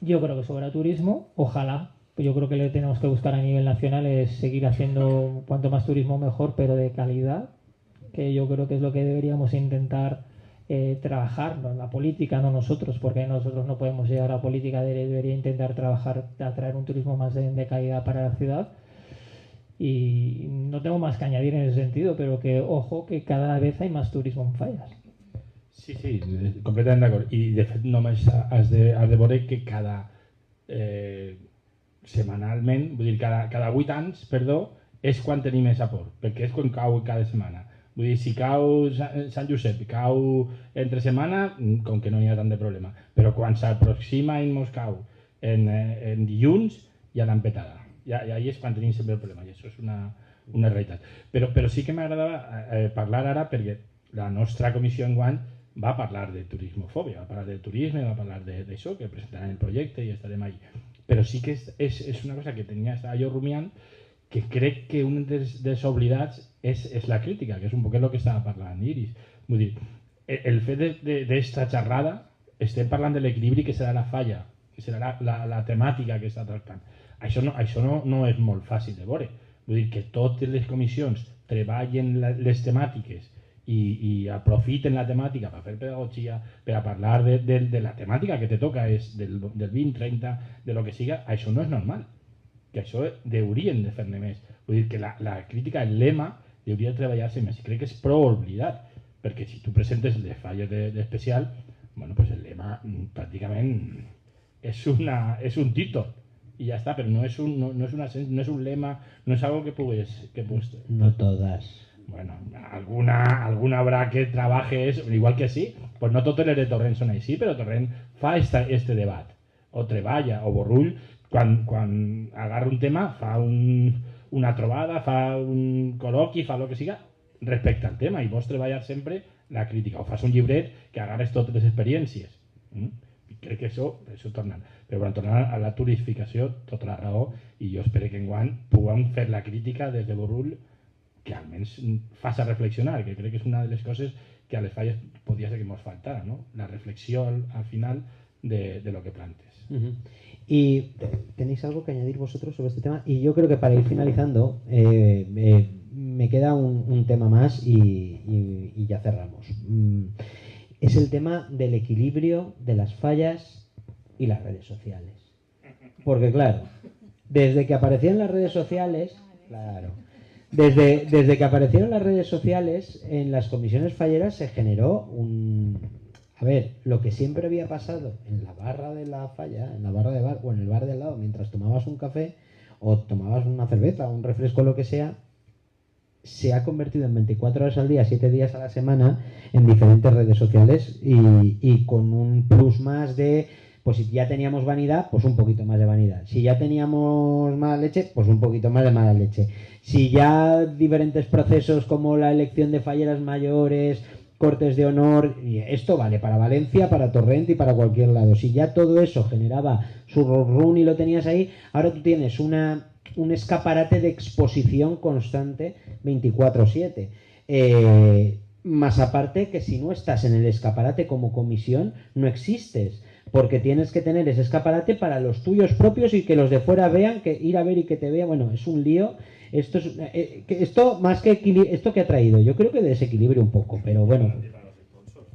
yo creo que sobra turismo, ojalá. Yo creo que lo que tenemos que buscar a nivel nacional es seguir haciendo cuanto más turismo mejor, pero de calidad, que yo creo que es lo que deberíamos intentar trabajar, ¿no? La política, no nosotros, porque nosotros no podemos llegar a la política, debería intentar trabajar, atraer un turismo más de calidad para la ciudad. Y no tengo más que añadir en ese sentido, pero que ojo, que cada vez hay más turismo en Fallas. Sí, completament d'acord. I de fet només has de veure que setmanalment, vull dir, cada 8 anys, perdó, és quan tenim més aport, perquè és quan cau cada setmana. Vull dir, si cau Sant Josep, cau entre setmana, com que no hi ha tant de problema, però quan s'aproxima i mos cau en dilluns, ja l'han petada. I ahí és quan tenim sempre el problema, i això és una realitat. Però sí que m'agradava parlar ara, perquè la nostra comissió enguany va a parlar de turismofòbia, va a parlar del turisme, va a parlar d'això, que presentaran el projecte i estarem ahí. Però sí que és una cosa que estava jo rumiant, que crec que un dels oblidats és la crítica, que és un poquet el que estava parlant Iris. Vull dir, el fet d'esta xerrada, estem parlant de l'equilibri que serà la falla, que serà la temàtica que està tractant. Això no és molt fàcil de veure. Vull dir que totes les comissions treballen les temàtiques i aprofiten la temàtica per fer pedagogia, per a parlar de la temàtica que te toca, és del 20, 30, de lo que siga. Això no és normal, que això haurien de fer-ne més. Vull dir que la crítica, el lema, hauria de treballar-se més. I crec que és prou oblidat, perquè si tu presentes les falles d'especial, bueno, pues el lema pràcticament és un títol i ja està, però no és un lema, no és algo que pugues... No todas. Bueno, alguna habrá que trabaje eso, igual que sí, pues no totes les de Torrent són així, però Torrent fa este debat, o treballa, o Borrull, quan agarra un tema, fa una trobada, fa un col·loqui, fa el que siga, respecte al tema, i vols treballar sempre la crítica, o fas un llibret que agarres totes les experiències. I crec que això tornant. Però quan tornant a la turistificació, tota la raó, i jo espero que enguany puguem fer la crítica des de Borrull que almenys faça reflexionar, que crec que és una de les coses que a les falles podria ser que ens faltara, ¿no? La reflexió al final de lo que plantes. ¿Y tenéis algo que añadir vosotros sobre este tema? Y yo creo que para ir finalizando, me queda un tema más y ya cerramos. Es el tema del equilibrio de las fallas y las redes sociales. Porque claro, desde que aparecieron las redes sociales, desde que aparecieron las redes sociales, en las comisiones falleras se generó a ver, lo que siempre había pasado en la barra de la falla, en la barra de bar o en el bar de al lado, mientras tomabas un café o tomabas una cerveza, un refresco, lo que sea, se ha convertido en 24 horas al día, 7 días a la semana, en diferentes redes sociales y con un plus más de, pues si ya teníamos vanidad, pues un poquito más de vanidad. Si ya teníamos mala leche, pues un poquito más de mala leche. Si ya diferentes procesos como la elección de falleras mayores, cortes de honor, y esto vale para Valencia, para Torrent y para cualquier lado. Si ya todo eso generaba su run y lo tenías ahí, ahora tú tienes un escaparate de exposición constante 24/7. Más aparte que si no estás en el escaparate como comisión, no existes. Porque tienes que tener ese escaparate para los tuyos propios y que los de fuera vean, que ir a ver y que te vean. Bueno, es un lío. Esto más que esto que ha traído, yo creo que desequilibra un poco, pero bueno.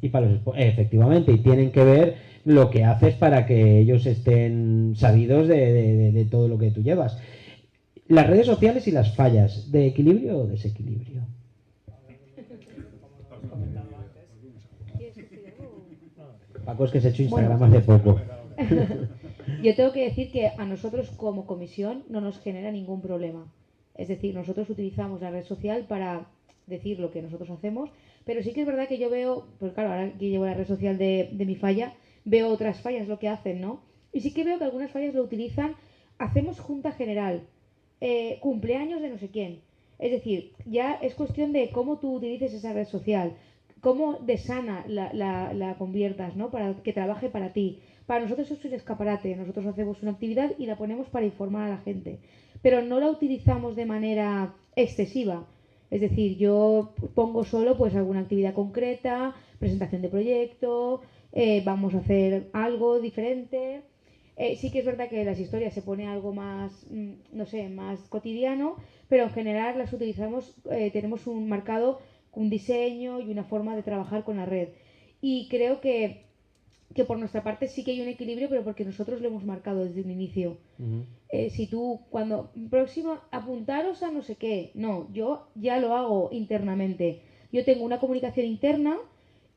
Y para los efectivamente, y tienen que ver lo que haces para que ellos estén sabidos de todo lo que tú llevas. Las redes sociales y las fallas, ¿de equilibrio o desequilibrio? Paco es que se ha hecho Instagram hace poco. Yo tengo que decir que a nosotros como comisión no nos genera ningún problema. Es decir, nosotros utilizamos la red social para decir lo que nosotros hacemos, pero sí que es verdad que yo veo, pues claro, ahora que llevo la red social de mi falla, veo otras fallas lo que hacen, ¿no? Y sí que veo que algunas fallas lo utilizan, hacemos junta general, cumpleaños de no sé quién. Es decir, ya es cuestión de cómo tú utilices esa red social, cómo de sana la conviertas, ¿no? Para que trabaje para ti. Para nosotros es un escaparate, nosotros hacemos una actividad y la ponemos para informar a la gente, pero no la utilizamos de manera excesiva. Es decir, yo pongo solo pues alguna actividad concreta, presentación de proyecto, vamos a hacer algo diferente. Sí que es verdad que las historias se pone algo más, no sé, más cotidiano, pero en general las utilizamos, tenemos un marcado, un diseño y una forma de trabajar con la red. Y creo que por nuestra parte sí que hay un equilibrio, pero porque nosotros lo hemos marcado desde un inicio. Si tú, cuando próximo, apuntaros a no sé qué, no, yo ya lo hago internamente. Yo tengo una comunicación interna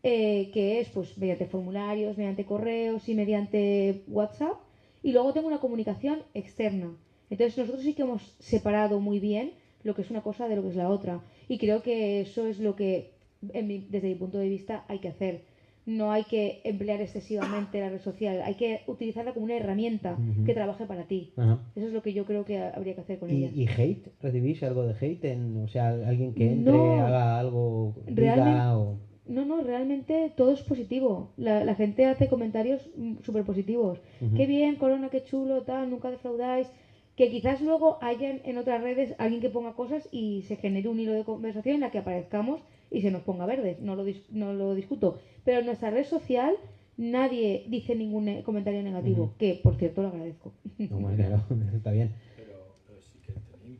que es pues mediante formularios, mediante correos y mediante WhatsApp, y luego tengo una comunicación externa. Entonces nosotros sí que hemos separado muy bien lo que es una cosa de lo que es la otra, y creo que eso es lo que desde mi punto de vista hay que hacer. No hay que emplear excesivamente la red social, hay que utilizarla como una herramienta que trabaje para ti. Eso es lo que yo creo que habría que hacer con ella. ¿Y hate? ¿Recibís algo de hate? O sea, alguien que entre, haga algo, diga o... No, realmente todo es positivo. La gente hace comentarios súper positivos. Qué bien, Corona, qué chulo, tal, nunca defraudáis. Que quizás luego hayan en otras redes alguien que ponga cosas y se genere un hilo de conversación en la que aparezcamos y se nos ponga verde. No lo discuto. Pero en nuestra red social nadie dice ningún comentario negativo, que por cierto lo agradezco. No, bueno, claro, está bien. Pero sí que tenim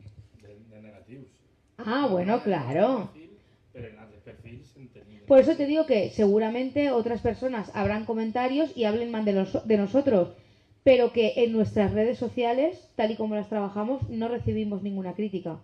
de negatius. Ah, bueno, claro. Pero en altres perfils en tenim. Por eso te digo que seguramente otras personas habrán comentarios y hablen mal de nosotros, pero que en nuestras redes sociales, tal y como las trabajamos, no recibimos ninguna crítica.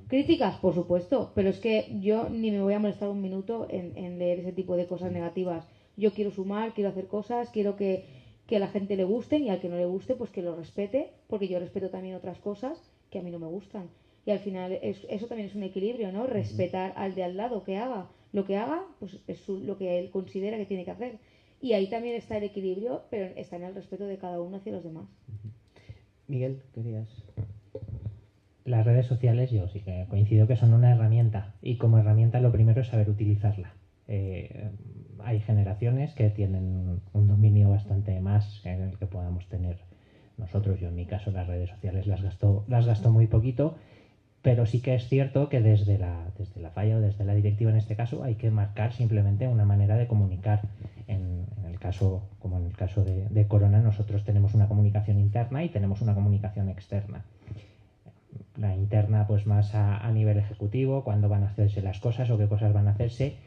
Críticas, por supuesto, pero es que yo ni me voy a molestar un minuto en leer ese tipo de cosas negativas. Yo quiero sumar, quiero hacer cosas, quiero que a la gente le gusten, y al que no le guste, pues que lo respete, porque yo respeto también otras cosas que a mí no me gustan. Y al final eso también es un equilibrio, ¿no? Respetar al de al lado, que haga lo que haga, pues es lo que él considera que tiene que hacer. Y ahí también está el equilibrio, pero está en el respeto de cada uno hacia los demás. Miguel, querías... Las redes sociales yo sí que coincido que son una herramienta y como herramienta lo primero es saber utilizarla. Hay generaciones que tienen un dominio bastante más en el que podamos tener nosotros. Yo en mi caso las redes sociales las gasto muy poquito, pero sí que es cierto que desde la falla o desde la directiva en este caso hay que marcar simplemente una manera de comunicar. En el caso, como en el caso de Corona, nosotros tenemos una comunicación interna y tenemos una comunicación externa. La interna pues más a nivel ejecutivo, cuándo van a hacerse las cosas o qué cosas van a hacerse,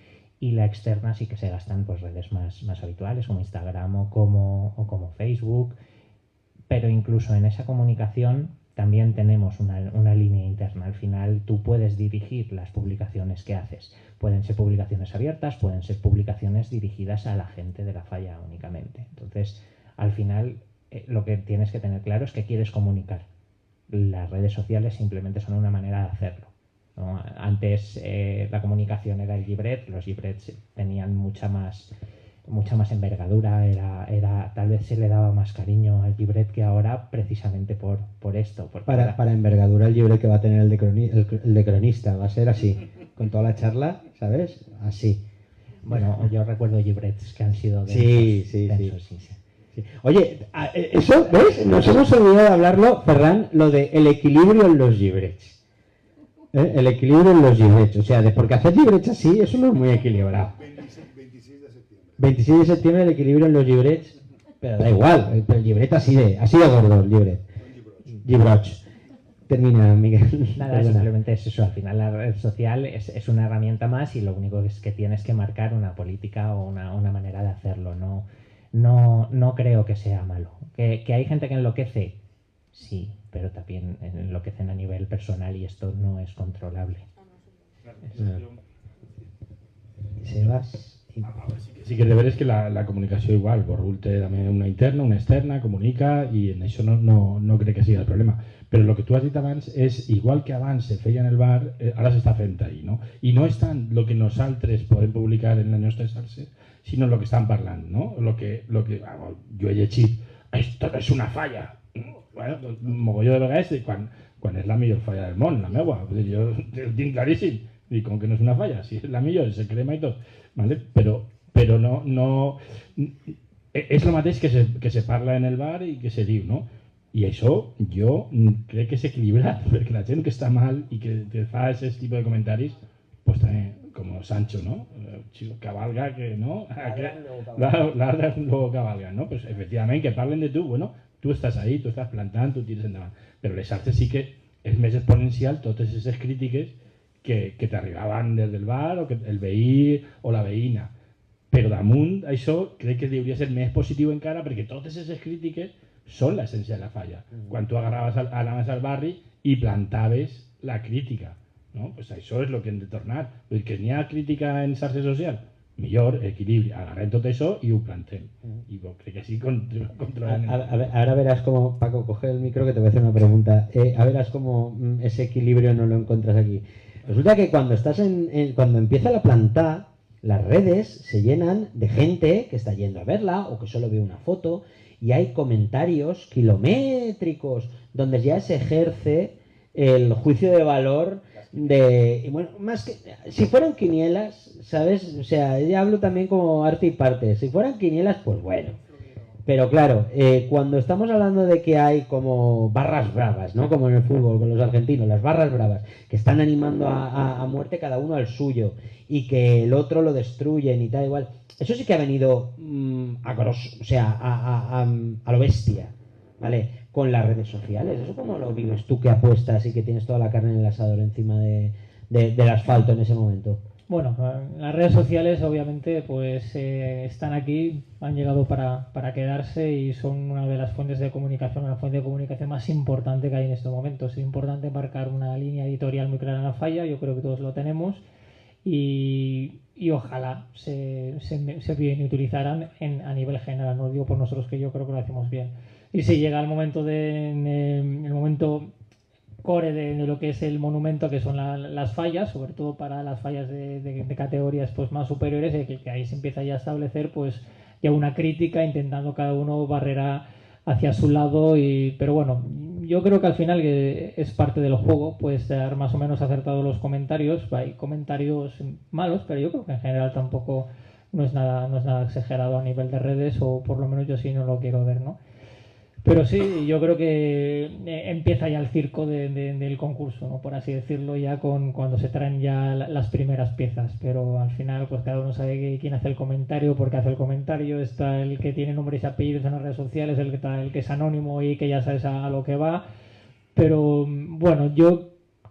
y la externa sí que se gastan pues redes más habituales como Instagram o como Facebook, pero incluso en esa comunicación también tenemos una línea interna. Al final tú puedes dirigir las publicaciones que haces. Pueden ser publicaciones abiertas, pueden ser publicaciones dirigidas a la gente de la falla únicamente. Entonces, al final lo que tienes que tener claro es que quieres comunicar. Las redes sociales simplemente son una manera de hacerlo, ¿no? Antes la comunicación era el llibret, los llibrets tenían mucha más envergadura, tal vez se le daba más cariño al llibret que ahora precisamente por esto. Para envergadura el llibret que va a tener el de cronista va a ser así, con toda la charla, ¿sabes? Así. Bueno, yo recuerdo llibrets que han sido densos. Sí. Oye, eso, ¿ves? Nos hemos olvidado de hablarlo, Ferran, lo de el equilibrio en los llibrets. El equilibrio en los llibrets. O sea, porque hacer llibrets así, eso no es muy equilibrado. 26 de septiembre. 26 de septiembre el equilibrio en los llibrets, pero da igual, el libret así de gordo, el llibret. Llibroch. Termina, Miguel. Nada, simplemente es eso. Al final la red social es una herramienta más y lo único es que tienes que marcar una política o una manera de hacerlo. No creo que sea malo. Que hay gente que enloquece, sí, pero también enloquecen a nivel personal y esto no es controlable. Sebas. Sí que el deber és que la comunicació igual, Borrul té també una interna, una externa, comunica i en això no crec que sigui el problema. Però el que tu has dit abans és, igual que abans se feia en el bar, ara s'està fent ahí, no? I no és tant el que nosaltres podem publicar en les nostres xarxes, sinó el que estan parlant, no? Jo he llegit, esto no és una falla. Bueno, doncs, mogolló de vegades, quan és la millor falla del món, la meua, jo ho tinc claríssim. I com que no és una falla, si és la millor, se crema i tot, ¿vale? Però no és el mateix que se parla en el bar i que se diu, no? I això jo crec que és equilibrat, perquè la gent que està mal i que fa aquest tipus de comentaris, pues també, com Sancho, ¿no? Cabalga, que no, ladran luego cabalgan, ¿no? Pues efectivament que parlen de tu, bueno, tu estàs ahí, tu estàs plantant, tu tires endavant, però les xarxes sí que és més exponencial totes aquestes crítiques que t'arribaven des del bar o que el veí o la veïna. Però damunt això crec que hauria de ser més positiu encara perquè totes aquestes crítiques són l'essència de la falla. Quan tu anaves al barri i plantaves la crítica, no? Pues això és el que hem de tornar. Perquè n'hi ha crítica en xarxes socials, millor equilibri, agarrem tot això i ho plantem. Y creo que así controlan. Ahora verás cómo, Paco, coge el micro que te voy a hacer una pregunta. Ahora verás cómo ese equilibrio no lo encuentras aquí. Resulta que cuando cuando empieza la planta, las redes se llenan de gente que está yendo a verla o que solo ve una foto y hay comentarios kilométricos donde ya se ejerce el juicio de valor de, bueno, más que si fueran quinielas, ¿sabes? O sea, ya hablo también como arte y parte. Si fueran quinielas, pues bueno. Pero claro, cuando estamos hablando de que hay como barras bravas, ¿no? Como en el fútbol con los argentinos, las barras bravas, que están animando a muerte cada uno al suyo y que el otro lo destruyen y tal igual. Eso sí que ha venido a lo bestia, ¿vale? Con las redes sociales. ¿Eso cómo lo vives tú que apuestas y que tienes toda la carne en el asador encima del asfalto en ese momento? Bueno, las redes sociales obviamente pues están aquí, han llegado para quedarse y son una de las fuentes de comunicación, la fuente de comunicación más importante que hay en estos momentos. Es importante marcar una línea editorial muy clara en la falla, yo creo que todos lo tenemos y ojalá se bien y utilizaran a nivel general, no digo por nosotros que yo creo que lo hacemos bien. Y si llega el momento el momento core de lo que es el monumento, que son las fallas, sobre todo para las fallas de categorías pues más superiores, que ahí se empieza ya a establecer pues ya una crítica intentando cada uno barrer hacia su lado, pero bueno, yo creo que al final que es parte del juego, puede estar más o menos acertado los comentarios, hay comentarios malos, pero yo creo que en general tampoco no es nada exagerado a nivel de redes, o por lo menos yo sí no lo quiero ver, ¿no? Pero sí, yo creo que empieza ya el circo del concurso, ¿no? Por así decirlo, ya cuando se traen ya las primeras piezas. Pero al final, pues cada uno sabe quién hace el comentario, por qué hace el comentario. Está el que tiene nombres y apellidos en las redes sociales, el que es anónimo y que ya sabes a lo que va. Pero bueno, yo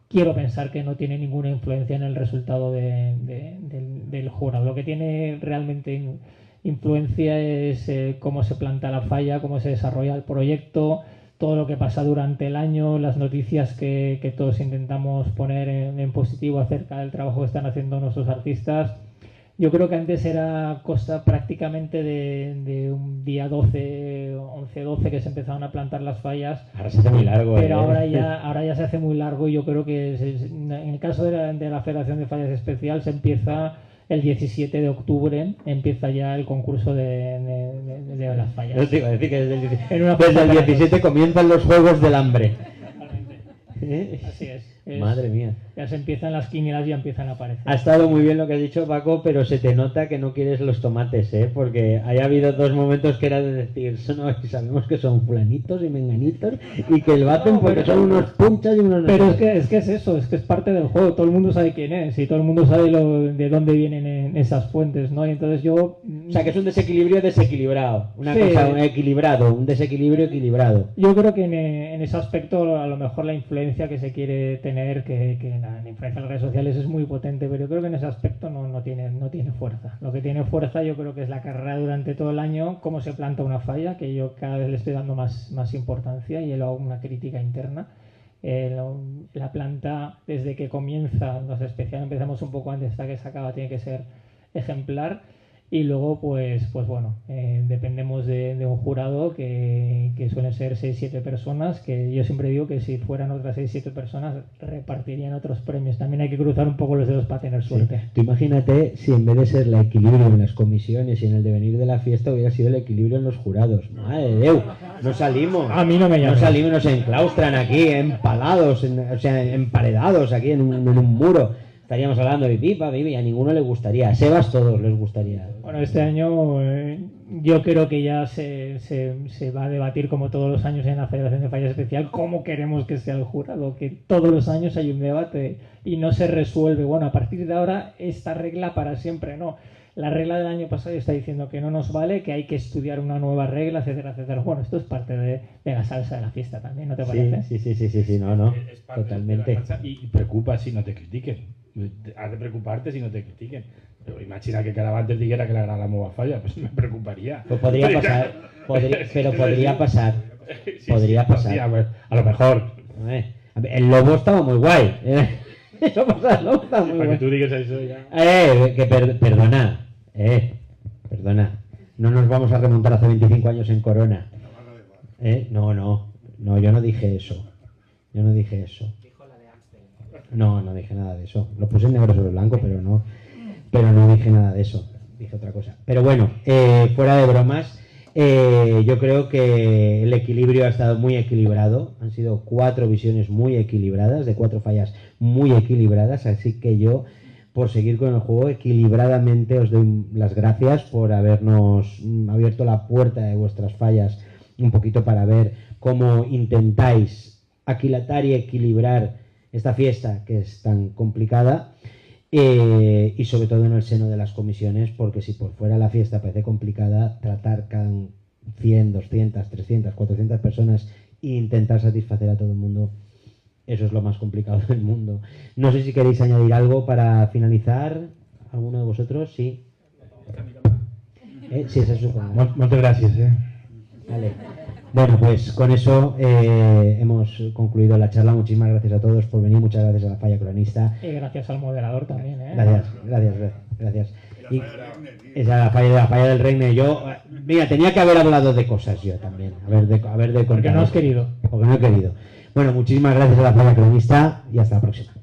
quiero pensar que no tiene ninguna influencia en el resultado del jurado. Lo que tiene realmente influencia es cómo se planta la falla, cómo se desarrolla el proyecto, todo lo que pasa durante el año, las noticias que todos intentamos poner en positivo acerca del trabajo que están haciendo nuestros artistas. Yo creo que antes era cosa prácticamente de un día 12, 11-12 que se empezaban a plantar las fallas. Ahora se hace muy largo. Pero ahora ya se hace muy largo, y yo creo que en el caso de la Federación de Fallas Especial se empieza el 17 de octubre, empieza ya el concurso de las fallas. Yo te iba a decir que desde el 17 comienzan los Juegos del Hambre. Así es. Madre mía. Ya se empiezan las quinielas, ya empiezan a aparecer. Ha estado muy bien lo que has dicho, Paco, pero se te nota que no quieres los tomates, ¿eh? Porque haya habido dos momentos que era de decir, no, sabemos que son fulanitos y menganitos y que lo hacen porque son unos punchas y unos... Pero es que es eso, es que es parte del juego, todo el mundo sabe quién es y todo el mundo sabe de dónde vienen esas fuentes, ¿no? Y entonces yo... O sea, que es un desequilibrio desequilibrado, una cosa, un equilibrado, un desequilibrio equilibrado. Yo creo que en ese aspecto a lo mejor la influencia que se quiere tener, que la influencia en las redes sociales es muy potente, pero yo creo que en ese aspecto no tiene fuerza. Lo que tiene fuerza yo creo que es la carrera durante todo el año, cómo se planta una falla, que yo cada vez le estoy dando más importancia, y lo hago una crítica interna. La planta, desde que comienza, no sé, especial, empezamos un poco antes hasta que se acaba, tiene que ser ejemplar. Y luego, pues bueno, dependemos de un jurado que suelen ser 6-7 personas, que yo siempre digo que si fueran otras 6-7 personas repartirían otros premios. También hay que cruzar un poco los dedos para tener suerte. Sí. Tú imagínate si en vez de ser el equilibrio en las comisiones y en el devenir de la fiesta hubiera sido el equilibrio en los jurados. ¡Madre de Dios! No salimos. A mí no me llaman. No salimos, nos enclaustran aquí, empalados, emparedados aquí en un muro. Estaríamos hablando de pipa, y a ninguno le gustaría. A Sebas todos les gustaría. Bueno, este año yo creo que ya se va a debatir, como todos los años en la Federación de Fallas Especial, cómo queremos que sea el jurado. Que todos los años hay un debate y no se resuelve. Bueno, a partir de ahora esta regla para siempre no. La regla del año pasado está diciendo que no nos vale, que hay que estudiar una nueva regla, etcétera, etcétera. Bueno, esto es parte de la salsa de la fiesta también, ¿no te parece? Sí, no, Es parte totalmente. de la salsa, y preocupa si no te critiquen. Has de preocuparte si no te critiquen. Pero imagina que Caravantes dijera que le agrada la nueva falla, pues me preocuparía. Pues podría pasar, pero podría pasar. Sí, Podría pasar. Podría, pues, a lo mejor. El lobo estaba muy guay. El lobo estaba muy Para guay. que tú digas eso ya. Perdona. Perdona. No nos vamos a remontar hace 25 años en Corona. No, yo no dije eso. No, no dije nada de eso. Lo puse en negro sobre blanco, pero no dije nada de eso. Dije otra cosa. Pero bueno, fuera de bromas, yo creo que el equilibrio ha estado muy equilibrado. Han sido 4 visiones muy equilibradas, de 4 fallas muy equilibradas. Así que yo, por seguir con el juego equilibradamente, os doy las gracias por habernos abierto la puerta de vuestras fallas un poquito para ver cómo intentáis aquilatar y equilibrar esta fiesta que es tan complicada, y sobre todo en el seno de las comisiones, porque si por fuera la fiesta parece complicada, tratar con 100, 200, 300, 400 personas e intentar satisfacer a todo el mundo, eso es lo más complicado del mundo. No sé si queréis añadir algo para finalizar. ¿Alguno de vosotros? Sí. Sí, esa es su palabra. Muchas gracias. Vale. Bueno, pues con eso hemos concluido la charla. Muchísimas gracias a todos por venir. Muchas gracias a la Falla Cronista. Y gracias al moderador también, Gracias. Y esa la falla del Regne. Yo, mira, tenía que haber hablado de cosas yo también. Haber de contar. Porque no has querido. Porque no he querido. Bueno, muchísimas gracias a la Falla Cronista y hasta la próxima.